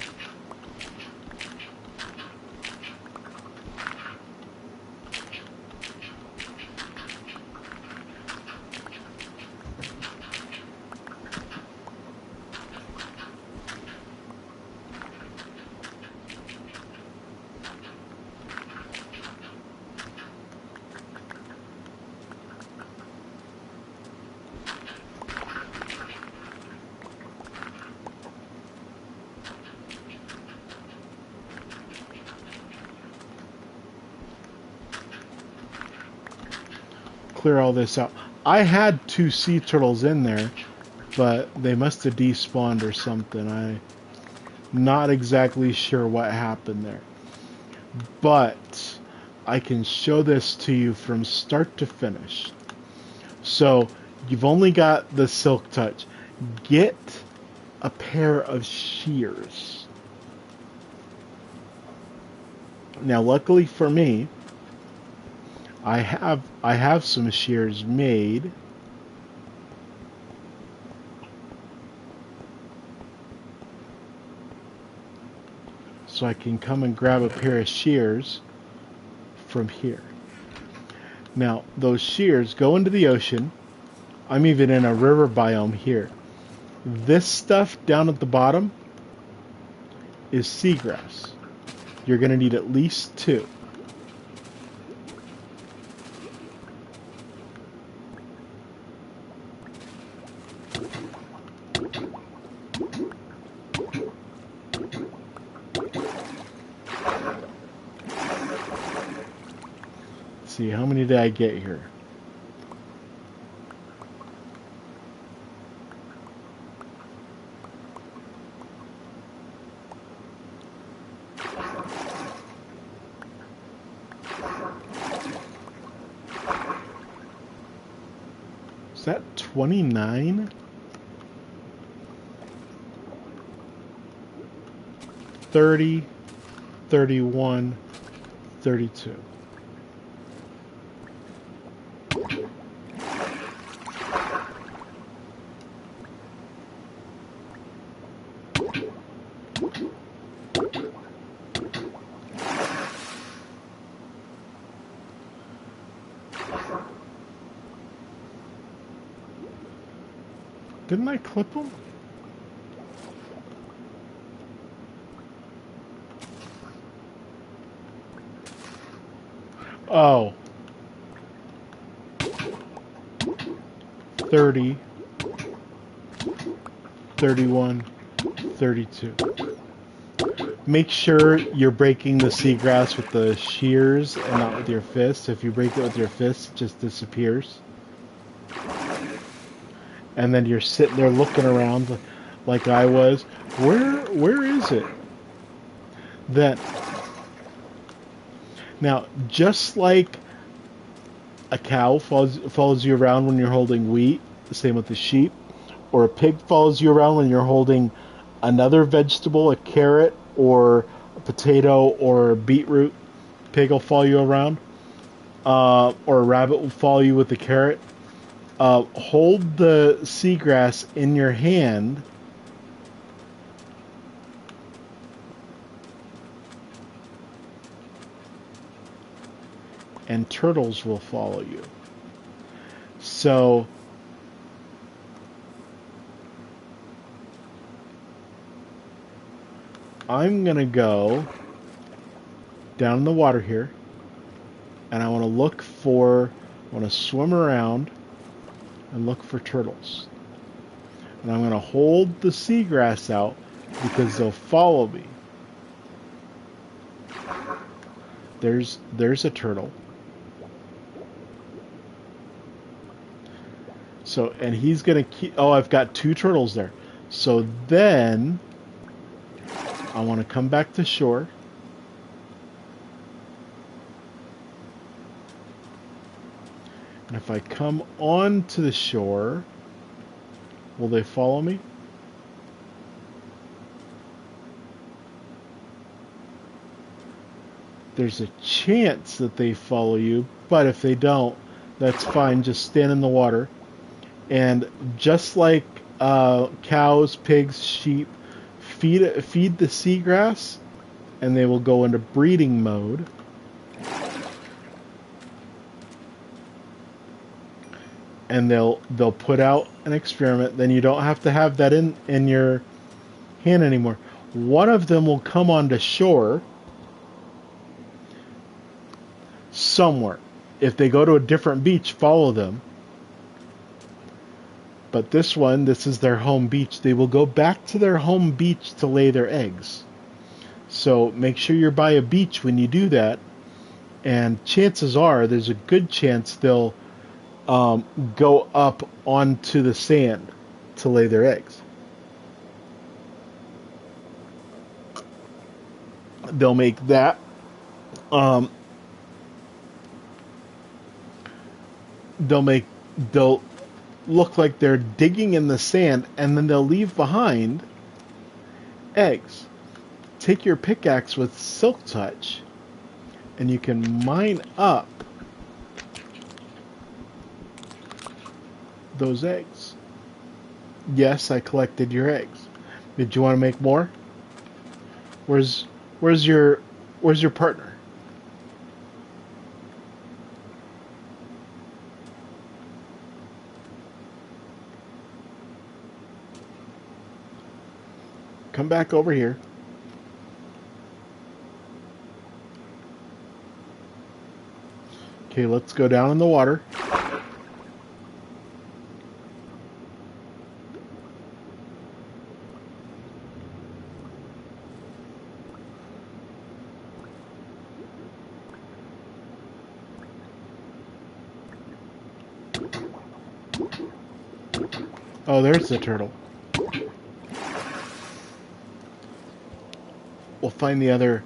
Clear all this out. I had two sea turtles in there, but they must have despawned or something. I'm not exactly sure what happened there. But I can show this to you from start to finish. So you've only got the silk touch. Get a pair of shears. Now luckily for me, I have some shears made. So I can come and grab a pair of shears from here. Now, those shears go into the ocean. I'm even in a river biome here. This stuff down at the bottom is seagrass. You're going to need at least two. see, how many did I get here? Is that 29? 30, 31, 32. Didn't I clip them? Oh. 30, 31, 32. Make sure you're breaking the seagrass with the shears and not with your fists. If you break it with your fists, it just disappears. And then you're sitting there looking around like I was. Where is it? That now, just like a cow follows you around when you're holding wheat, the same with the sheep, or a pig follows you around when you're holding another vegetable, a carrot or a potato or a beetroot. Pig will follow you around, or a rabbit will follow you with the carrot. Hold the seagrass in your hand and turtles will follow you. So I'm gonna go down in the water here, and I want to look for, I want to swim around and look for turtles. And I'm going to hold the seagrass out because they'll follow me. There's a turtle. So, and he's going to keep, oh, I've got 2 turtles there. So then I want to come back to shore. And if I come onto the shore, will they follow me? There's a chance that they follow you, but if they don't, that's fine. Just stand in the water. And just like cows, pigs, sheep, feed the seagrass, and they will go into breeding mode. And they'll put out an experiment. Then you don't have to have that in your hand anymore. One of them will come onto shore somewhere. If they go to a different beach, follow them. But this is their home beach. They will go back to their home beach to lay their eggs. So make sure you're by a beach when you do that. And chances are, there's a good chance they'll go up onto the sand to lay their eggs. They'll make that. They'll look like they're digging in the sand, and then they'll leave behind eggs. Take your pickaxe with Silk Touch, and you can mine up those eggs. Yes, I collected your eggs. Did you want to make more? Where's your partner? Come back over here. Okay, let's go down in the water. Oh, there's the turtle. We'll find the other.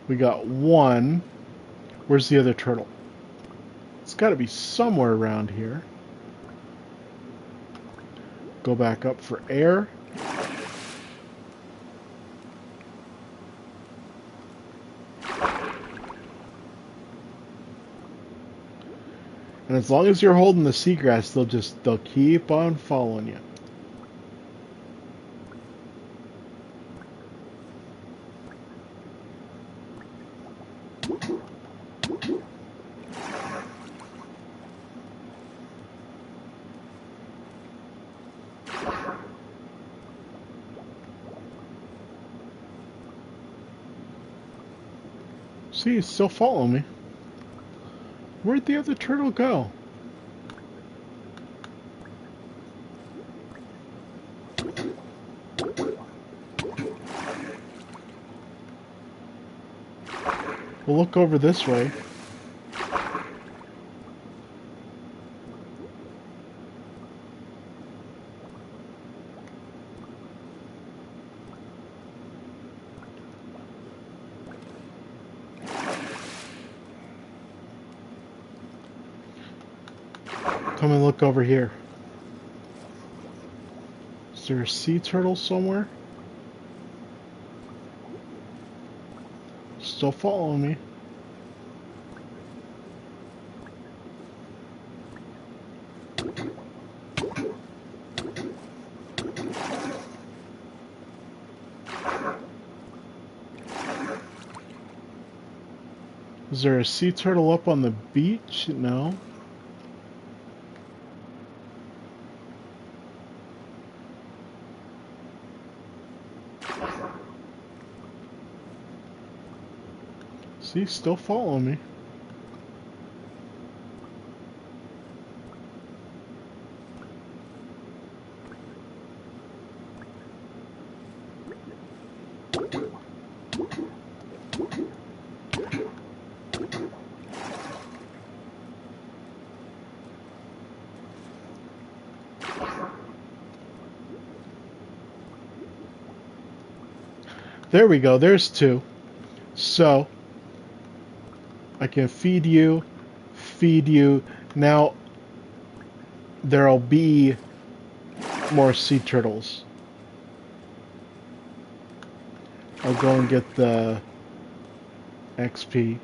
We got one. Where's the other turtle? It's got to be somewhere around here. Go back up for air. And as long as you're holding the seagrass, they'll keep on following you. See, he's still following me. Where'd the other turtle go? We'll look over this way. Come and look over here. Is there a sea turtle somewhere? Still following me. Is there a sea turtle up on the beach? No. See, still following me. There we go, there's two. So, I can feed you. Now, there'll be more sea turtles. I'll go and get the XP.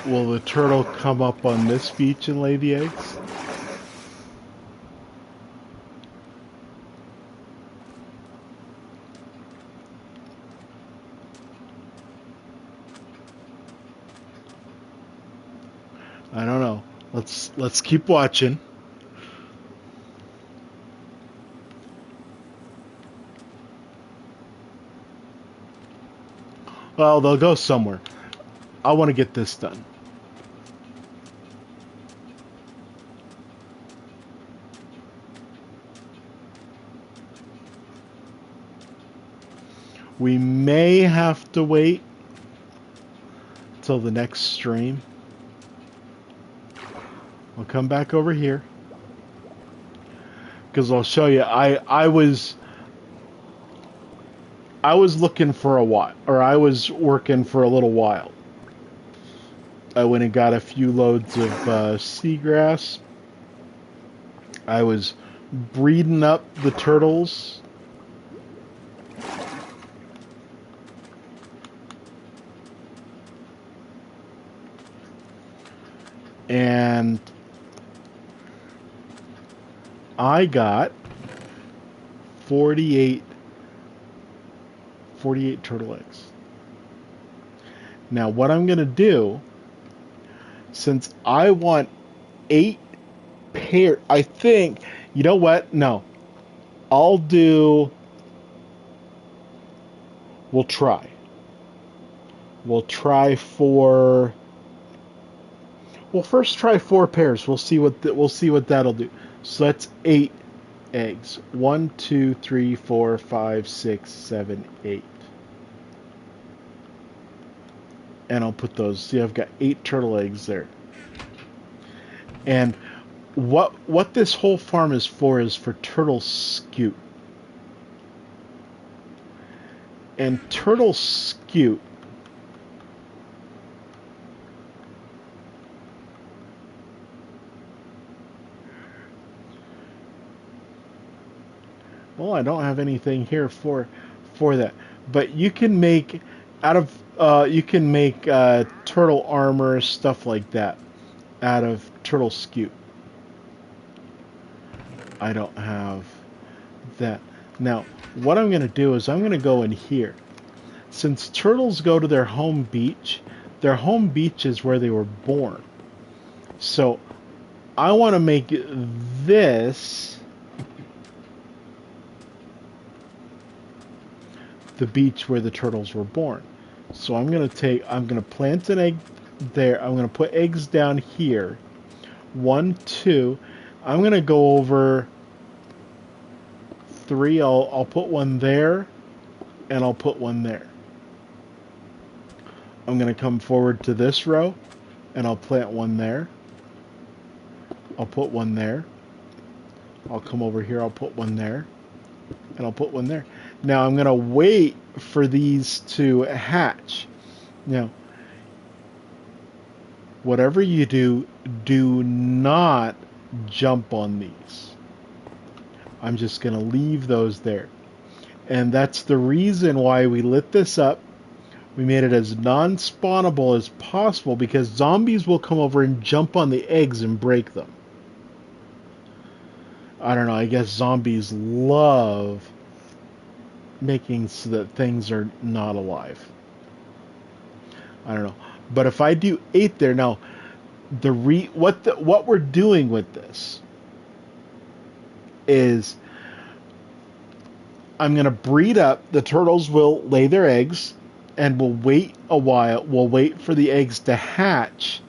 Will the turtle come up on this beach and lay the eggs? I don't know. Let's keep watching. Well, they'll go somewhere. I want to get this done. We may have to wait till the next stream. I'll come back over here because I'll show you. I was looking for a while, or I was working for a little while. I went and got a few loads of seagrass. I was breeding up the turtles. And I got 48 turtle eggs. Now what I'm going to do, since I want 8 pair, I think, you know what? No. I'll do... We'll try. We'll try for... We'll first try 4 pairs. We'll see what that'll do. So that's 8 eggs. 1, 2, 3, 4, 5, 6, 7, 8. And I'll put those. See, I've got 8 turtle eggs there. And what this whole farm is for turtle scute. And turtle scute, well, I don't have anything here for that. But you can make out of turtle armor, stuff like that, out of turtle scute. I don't have that. Now, what I'm going to do is I'm going to go in here. Since turtles go to their home beach is where they were born. So I want to make this the beach where the turtles were born. So I'm going to plant an egg there. I'm going to put eggs down here. 1, 2. I'm going to go over 3. I'll put one there, and I'll put one there. I'm going to come forward to this row, and I'll plant one there. I'll put one there. I'll come over here, I'll put one there, and I'll put one there. Now I'm going to wait for these to hatch. Now, whatever you do, do not jump on these. I'm just going to leave those there. And that's the reason why we lit this up. We made it as non-spawnable as possible because zombies will come over and jump on the eggs and break them. I don't know, I guess zombies love making so that things are not alive. I don't know. But if I do 8 there, now what we're doing with this is I'm going to breed up. The turtles will lay their eggs, and we'll wait a while. We'll wait for the eggs to hatch.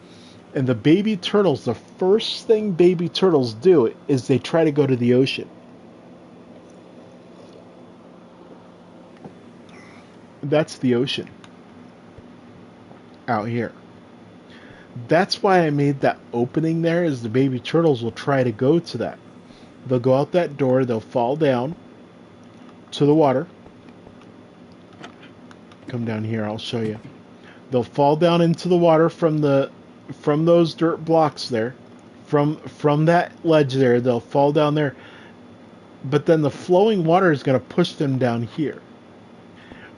And the baby turtles, the first thing baby turtles do is they try to go to the ocean. That's the ocean out here. That's why I made that opening there, is the baby turtles will try to go to that. They'll go out that door, they'll fall down to the water. Come down here, I'll show you. They'll fall down into the water from those dirt blocks there. From that ledge there, they'll fall down there. But then the flowing water is going to push them down here.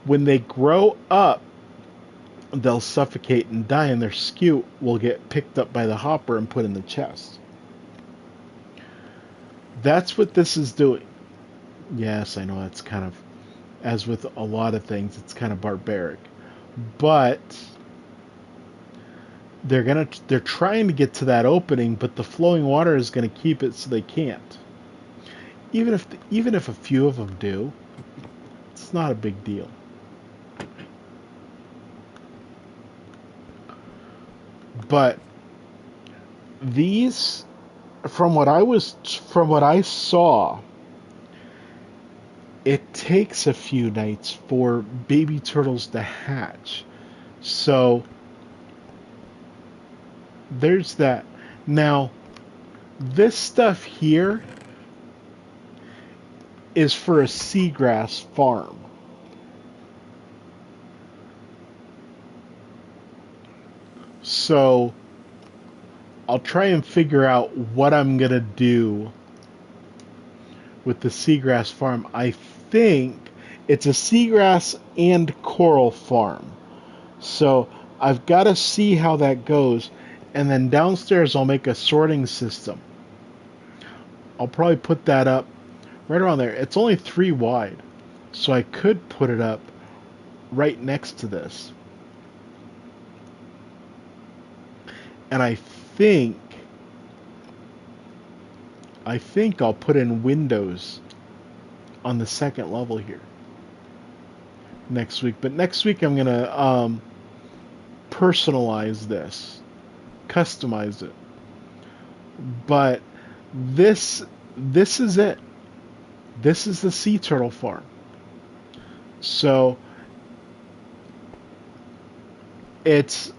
When they grow up, they'll suffocate and die, and their scute will get picked up by the hopper and put in the chest. That's what this is doing. Yes, I know that's kind of, as with a lot of things, it's kind of barbaric. But they're trying to get to that opening, but the flowing water is going to keep it so they can't. Even if a few of them do, it's not a big deal. But these, from what I saw, it takes a few nights for baby turtles to hatch. So there's that. Now, this stuff here is for a seagrass farm. So I'll try and figure out what I'm going to do with the seagrass farm. I think it's a seagrass and coral farm. So I've got to see how that goes. And then downstairs I'll make a sorting system. I'll probably put that up right around there. It's only 3 wide. So I could put it up right next to this. And I think I'll put in windows on the second level here next week. But next week I'm gonna personalize this, customize it. But this is it. This is the sea turtle farm. So it's,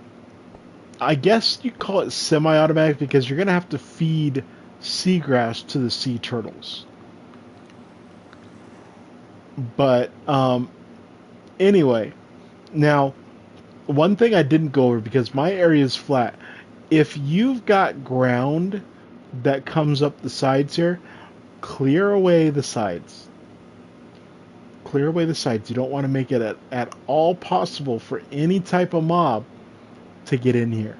I guess you call it semi-automatic because you're going to have to feed seagrass to the sea turtles. But anyway, now one thing I didn't go over because my area is flat. If you've got ground that comes up the sides here, clear away the sides. Clear away the sides. You don't want to make it at all possible for any type of mob to get in here.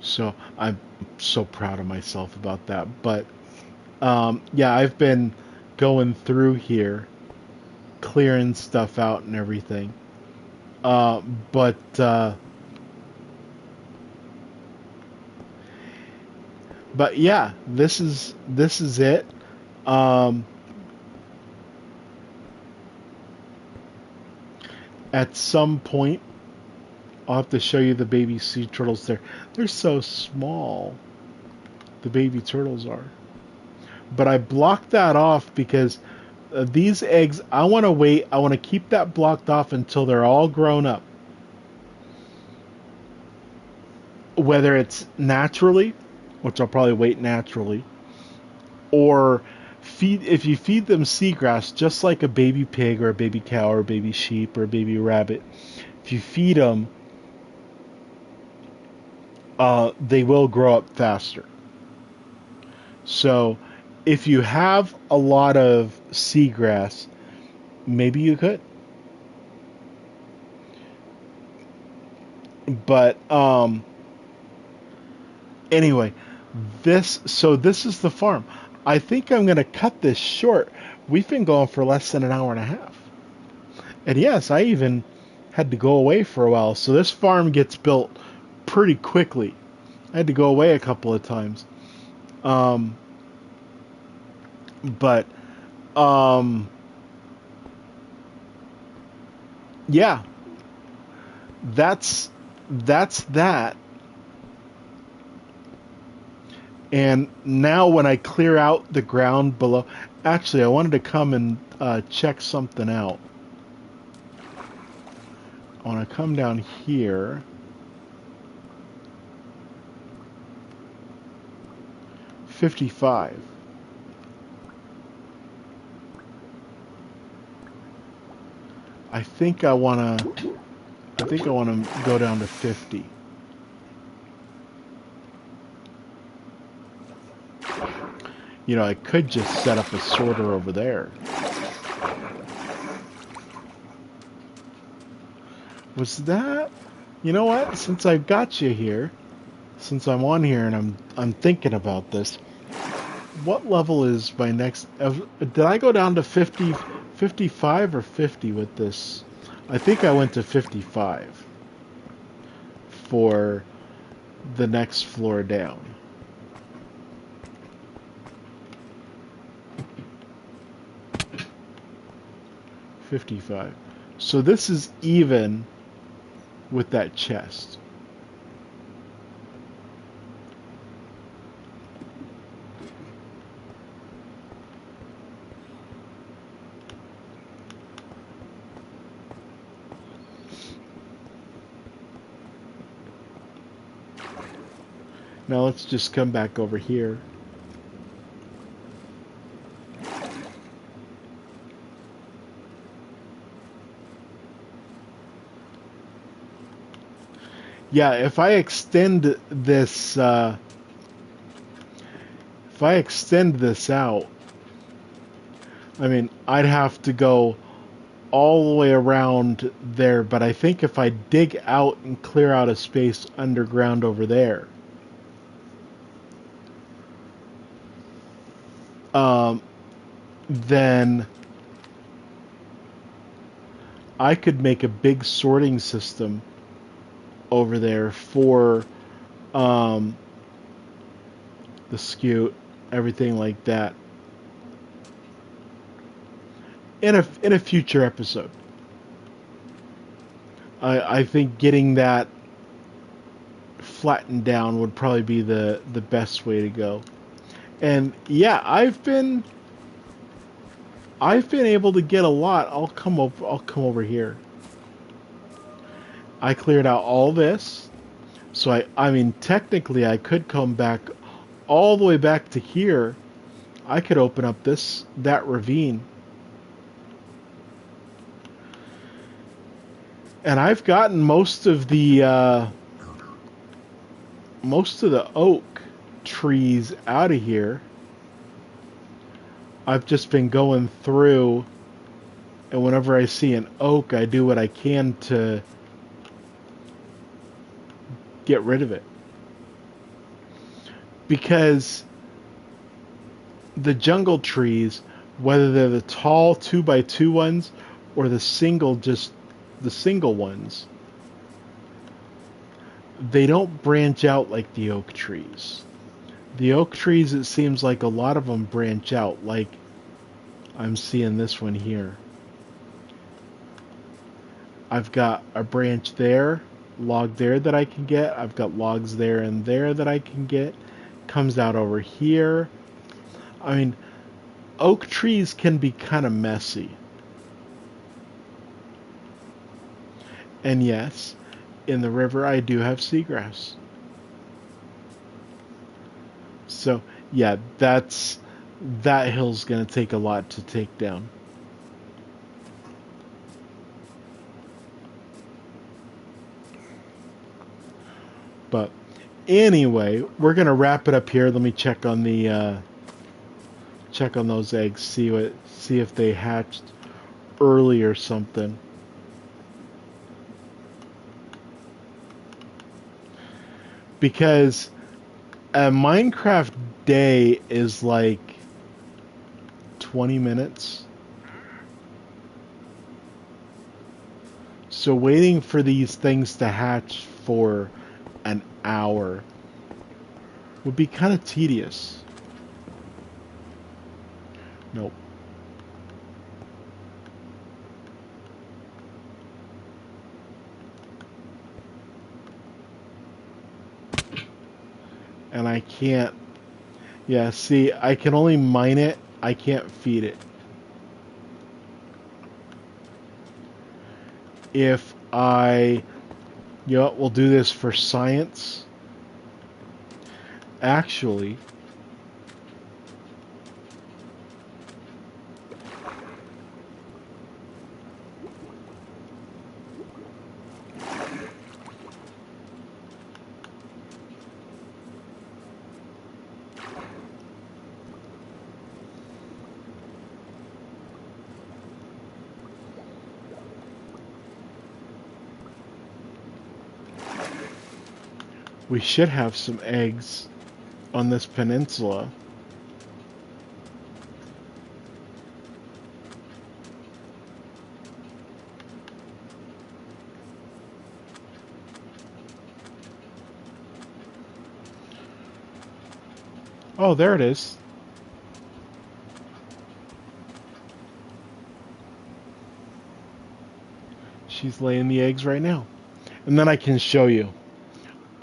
So I'm so proud of myself about that. But yeah, I've been going through here, clearing stuff out and everything. But yeah, this is it. At some point, I'll have to show you the baby sea turtles there. They're so small. The baby turtles are. But I blocked that off because these eggs, I want to wait. I want to keep that blocked off until they're all grown up. Whether it's naturally, which I'll probably wait naturally, or if you feed them seagrass, just like a baby pig or a baby cow or a baby sheep or a baby rabbit, if you feed them, they will grow up faster. So if you have a lot of seagrass, maybe you could. But anyway, this is the farm. I think I'm going to cut this short. We've been going for less than an hour and a half. And yes, I even had to go away for a while. So this farm gets built pretty quickly. I had to go away a couple of times. But yeah, that's that. And now when I clear out the ground below, actually I wanted to come and check something out. I want to come down here. $55. I think I want to go down to 50. You know, I could just set up a sorter over there. Was that? You know what? Since I've got you here, since I'm on here and I'm thinking about this, what level is my next? Did I go down to 50, 55 or 50 with this? I think I went to 55 for the next floor down. $55. So this is even with that chest. Now let's just come back over here. Yeah, if I extend this out, I mean, I'd have to go all the way around there, but I think if I dig out and clear out a space underground over there, then I could make a big sorting system over there for the scute, everything like that. In a future episode, I think getting that flattened down would probably be the best way to go. And yeah, I've been able to get a lot. I'll come over here. I cleared out all this. So I mean technically I could come back all the way back to here. I could open up that ravine. And I've gotten most of the oak trees out of here. I've just been going through, and whenever I see an oak, I do what I can to get rid of it. Because the jungle trees, whether they're the tall 2x2 ones or the single ones, they don't branch out like the oak trees. The oak trees, it seems like a lot of them branch out, like I'm seeing this one here. I've got a branch there, log there that I can get. I've got logs there and there that I can get. Comes out over here. I mean, oak trees can be kind of messy. And yes, in the river I do have seagrass. So, yeah, that hill's going to take a lot to take down. But anyway, we're going to wrap it up here. Let me check on the check on those eggs, see if they hatched early or something. Because a Minecraft day is like 20 minutes. So waiting for these things to hatch for an hour would be kind of tedious. Nope. And I can't... Yeah, see, I can only mine it. I can't feed it. If I... You know what, we'll do this for science. Actually... we should have some eggs on this peninsula. Oh, there it is. She's laying the eggs right now. And then I can show you.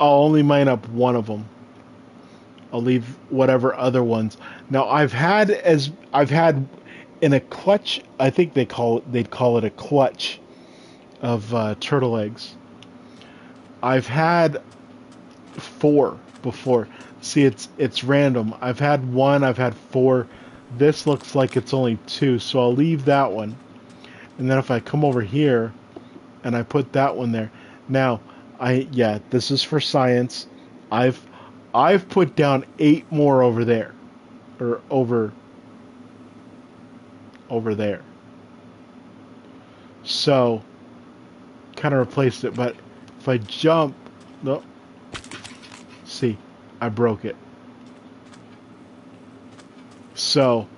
I'll only mine up one of them. I'll leave whatever other ones. Now I've had in a clutch. I think they'd call it a clutch of turtle eggs. I've had 4 before. See, it's random. I've had 1. I've had 4. This looks like it's only 2, so I'll leave that one. And then if I come over here and I put that one there. Now, this is for science. I've put down 8 more over there. Or over there. So, kind of replaced it, but if I jump, no. See, I broke it. So,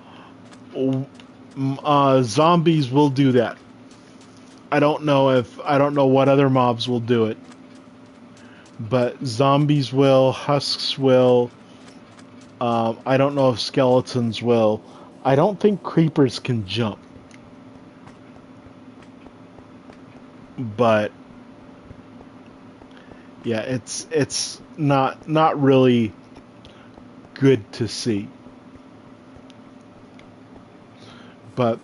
zombies will do that. I don't know what other mobs will do it. But zombies will, husks will, I don't know if skeletons will. I don't think creepers can jump. But yeah, it's not really good to see. But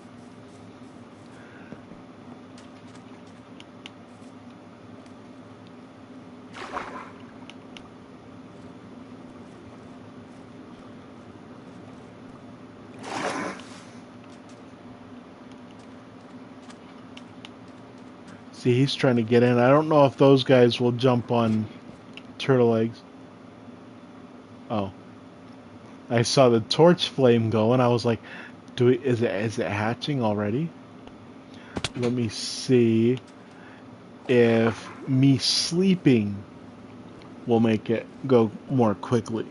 see, he's trying to get in. I don't know if those guys will jump on turtle eggs. Oh, I saw the torch flame go, and I was like, is it hatching already? Let me see if me sleeping will make it go more quickly.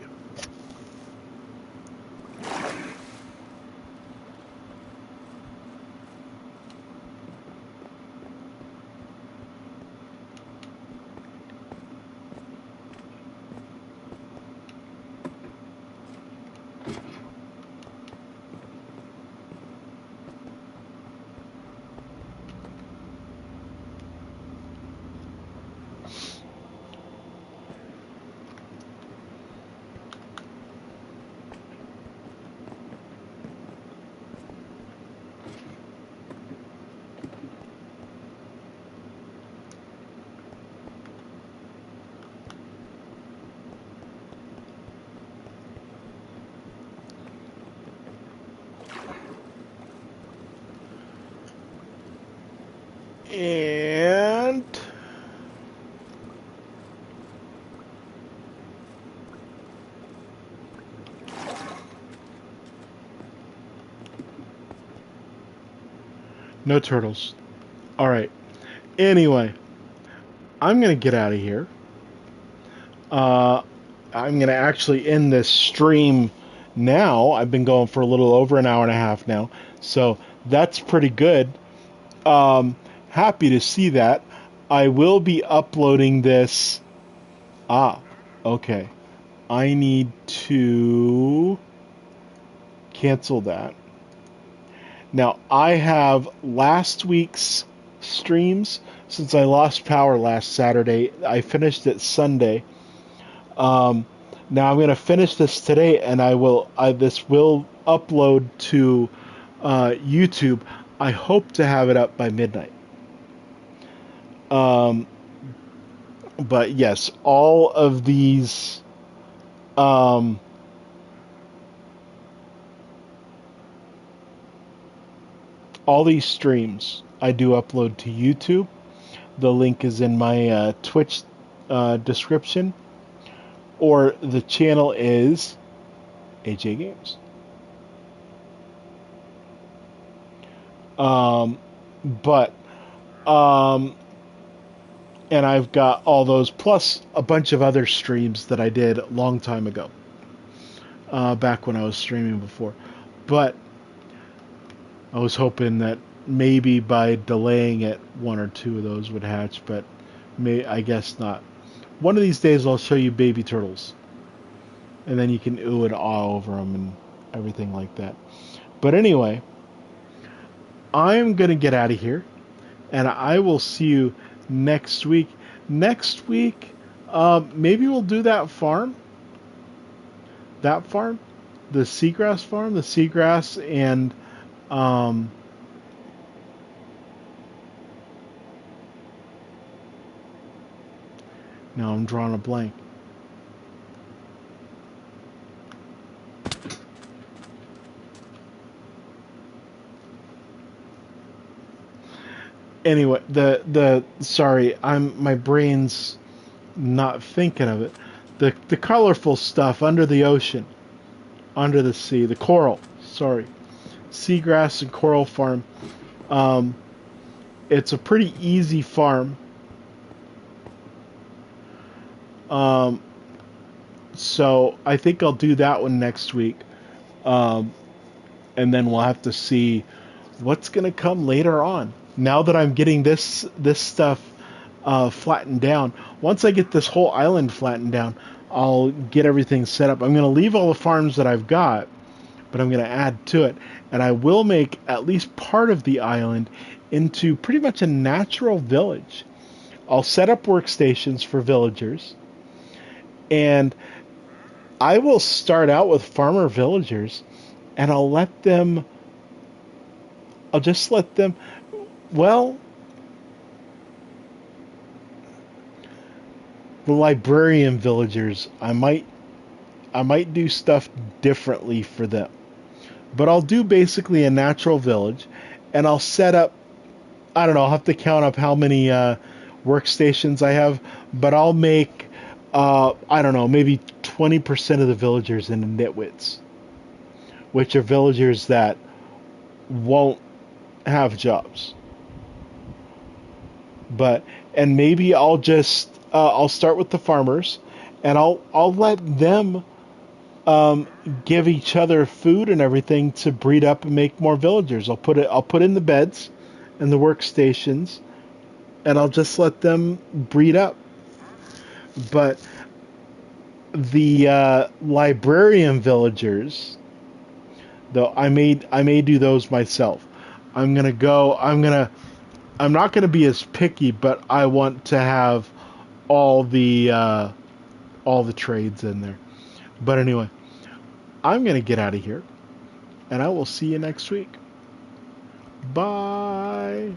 And no turtles. All right. Anyway, I'm gonna get out of here. Uh, I'm gonna actually end this stream now. I've been going for a little over an hour and a half now, so that's pretty good. Um, Happy to see that. I will be uploading this. Ah, okay. I need to cancel that. Now, I have last week's streams since I lost power last Saturday. I finished it Sunday. Um, Now I'm going to finish this today, and this will upload to YouTube. I hope to have it up by midnight. Um, but yes, all of these. All these streams I do upload to YouTube. The link is in my Twitch description, or the channel is AJ Games. But and I've got all those plus a bunch of other streams that I did a long time ago, back when I was streaming before. But I was hoping that maybe by delaying it, one or two of those would hatch, but I guess not. One of these days I'll show you baby turtles, and then you can ooh and ah over them and everything like that. But anyway, I'm going to get out of here, and I will see you next week. Next week, maybe we'll do that farm. That farm? The seagrass farm? The seagrass and... now I'm drawing a blank. Anyway, sorry, my brain's not thinking of it. The colorful stuff under the ocean, under the sea, the coral. Sorry, seagrass and coral farm. It's a pretty easy farm. So I think I'll do that one next week. And then we'll have to see what's going to come later on. Now that I'm getting this stuff flattened down, once I get this whole island flattened down, I'll get everything set up. I'm going to leave all the farms that I've got, but I'm going to add to it. And I will make at least part of the island into pretty much a natural village. I'll set up workstations for villagers, and I will start out with farmer villagers, and I'll just let them, well, the librarian villagers, I might do stuff differently for them. But I'll do basically a natural village, and I'll set up, I don't know, I'll have to count up how many workstations I have, but I'll make, I don't know, maybe 20% of the villagers into nitwits, which are villagers that won't have jobs. But, and maybe I'll start with the farmers, and I'll let them give each other food and everything to breed up and make more villagers. I'll put in the beds and the workstations, and I'll just let them breed up. But the librarian villagers, though, I may do those myself. I'm gonna go. I'm not gonna be as picky, but I want to have all the uh, all the trades in there. But anyway, I'm gonna get out of here, and I will see you next week. Bye.